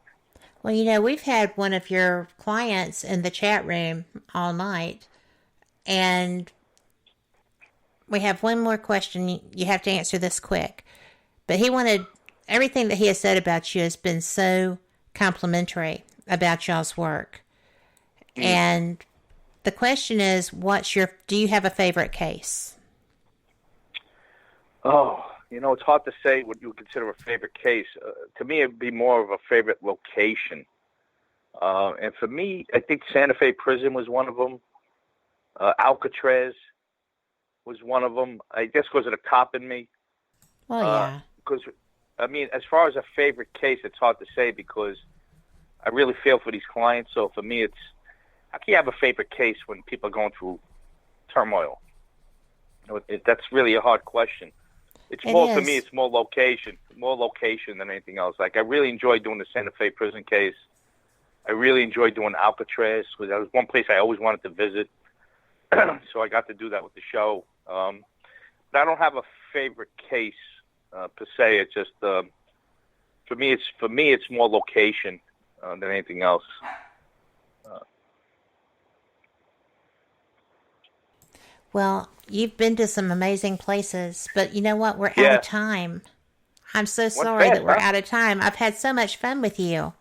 Well, we've had one of your clients in the chat room all night, and we have one more question. You have to answer this quick, but he wanted. Everything that he has said about you has been so complimentary about y'all's work. And the question is, do you have a favorite case? Oh, it's hard to say what you would consider a favorite case. To me, it would be more of a favorite location. And for me, I think Santa Fe Prison was one of them. Alcatraz was one of them. I guess because of the cop in me. Oh, yeah. Because... I mean, as far as a favorite case, it's hard to say because I really feel for these clients. So for me, it's how can you have a favorite case when people are going through turmoil? That's really a hard question. For me, it's more location than anything else. Like I really enjoyed doing the Santa Fe prison case. I really enjoyed doing Alcatraz because that was one place I always wanted to visit. So I got to do that with the show. But I don't have a favorite case. per se. It's just for me. It's more location than anything else. Well, you've been to some amazing places, but you know what? We're out of time. I'm so sorry that we're out of time. I've had so much fun with you.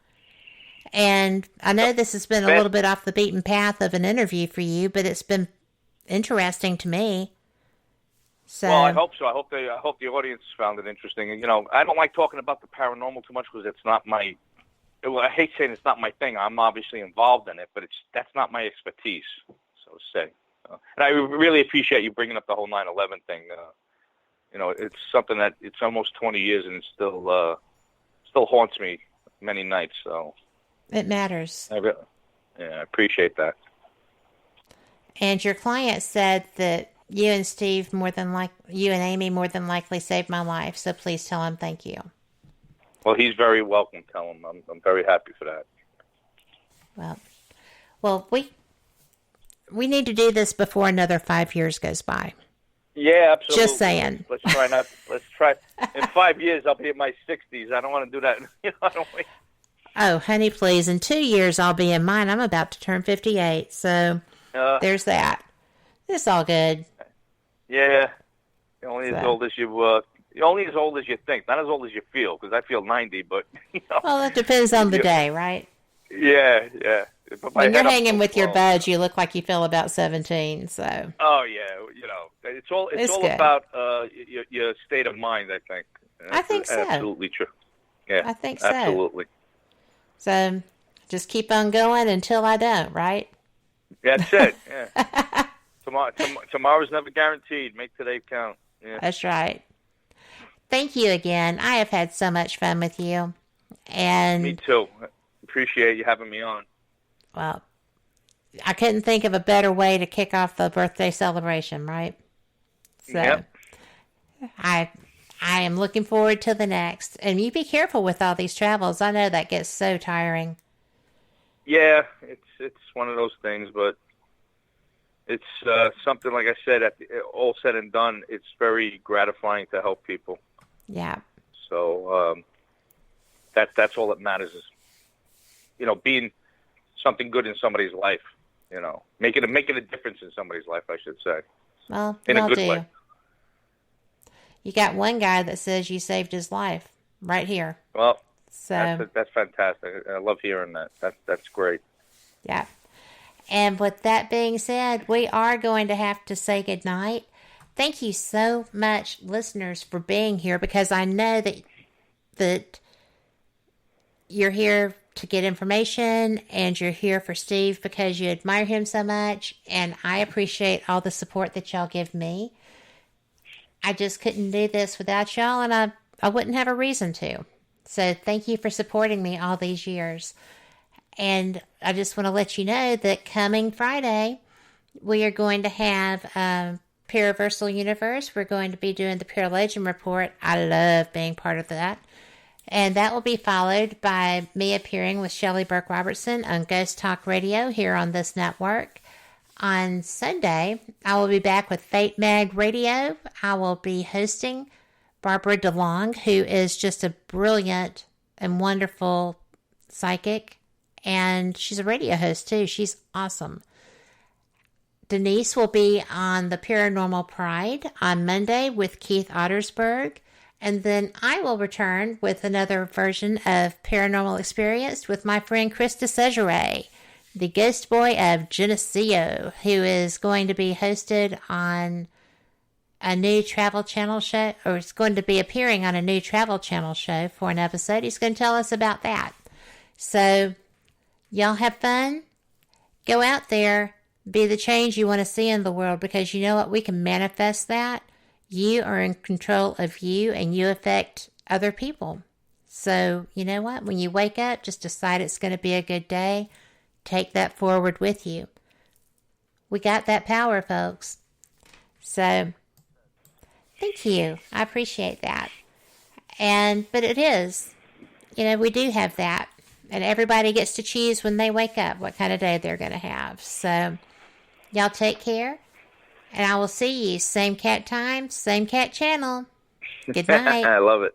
And I know this has been a little bit off the beaten path of an interview for you, but it's been interesting to me. So, well, I hope so. I hope the audience found it interesting. And, I don't like talking about the paranormal too much because it's not my. Well, I hate saying it's not my thing. I'm obviously involved in it, but that's not my expertise, so to say. And I really appreciate you bringing up the whole 9/11 thing. It's something that it's almost 20 years and it still haunts me many nights. So it matters. I appreciate that. And your client said that you and Steve you and Amy more than likely saved my life. So please tell him thank you. Well, he's very welcome. Tell him I'm very happy for that. Well, we need to do this before another 5 years goes by. Yeah, absolutely. Just saying. Let's try. In 5 years, I'll be in my 60s. I don't want to do that. I don't wait. Oh, honey, please. In 2 years, I'll be in mine. I'm about to turn 58. So there's that. It's all good. Yeah. You're only as old as you're only as old as you think, not as old as you feel, because I feel 90, but, Well, it depends on the day, right? Yeah. When you're hanging with your buds, you look like you feel about 17, so. Oh, yeah, it's all about your state of mind, I think. I think so. Absolutely true. Yeah, I think so. Absolutely. So, just keep on going until I don't, right? That's it, yeah. Tomorrow's never guaranteed. Make today count. Yeah. That's right. Thank you again. I have had so much fun with you. And me too. Appreciate you having me on. Well, I couldn't think of a better way to kick off the birthday celebration, right? So, yep. I am looking forward to the next. And you be careful with all these travels. I know that gets so tiring. Yeah, it's one of those things, but it's something, like I said, all said and done, it's very gratifying to help people. Yeah. So that's all that matters is, being something good in somebody's life, making a difference in somebody's life, I should say. Well, in a good way. You got one guy that says you saved his life right here. Well, so that's fantastic. I love hearing that. That's great. Yeah. And with that being said, we are going to have to say goodnight. Thank you so much, listeners, for being here, because I know that you're here to get information, and you're here for Steve because you admire him so much, and I appreciate all the support that y'all give me. I just couldn't do this without y'all, and I wouldn't have a reason to. So thank you for supporting me all these years. And I just want to let you know that coming Friday, we are going to have Paraversal Universe. We're going to be doing the Pure Legend Report. I love being part of that. And that will be followed by me appearing with Shelley Burke Robertson on Ghost Talk Radio here on this network. On Sunday, I will be back with Fate Mag Radio. I will be hosting Barbara DeLong, who is just a brilliant and wonderful psychic. And she's a radio host, too. She's awesome. Denise will be on the Paranormal Pride on Monday with Keith Ottersberg. And then I will return with another version of Paranormal Experience with my friend Krista Segeray, the ghost boy of Geneseo, who is going to be hosted on a new Travel Channel show, or is going to be appearing on a new Travel Channel show for an episode. He's going to tell us about that. So, y'all have fun. Go out there. Be the change you want to see in the world, because you know what? We can manifest that. You are in control of you, and you affect other people. So, you know what? When you wake up, just decide it's going to be a good day. Take that forward with you. We got that power, folks. So, thank you. I appreciate that. But it is. We do have that. And everybody gets to choose when they wake up what kind of day they're going to have. So, y'all take care. And I will see you same cat time, same cat channel. Good night. I love it.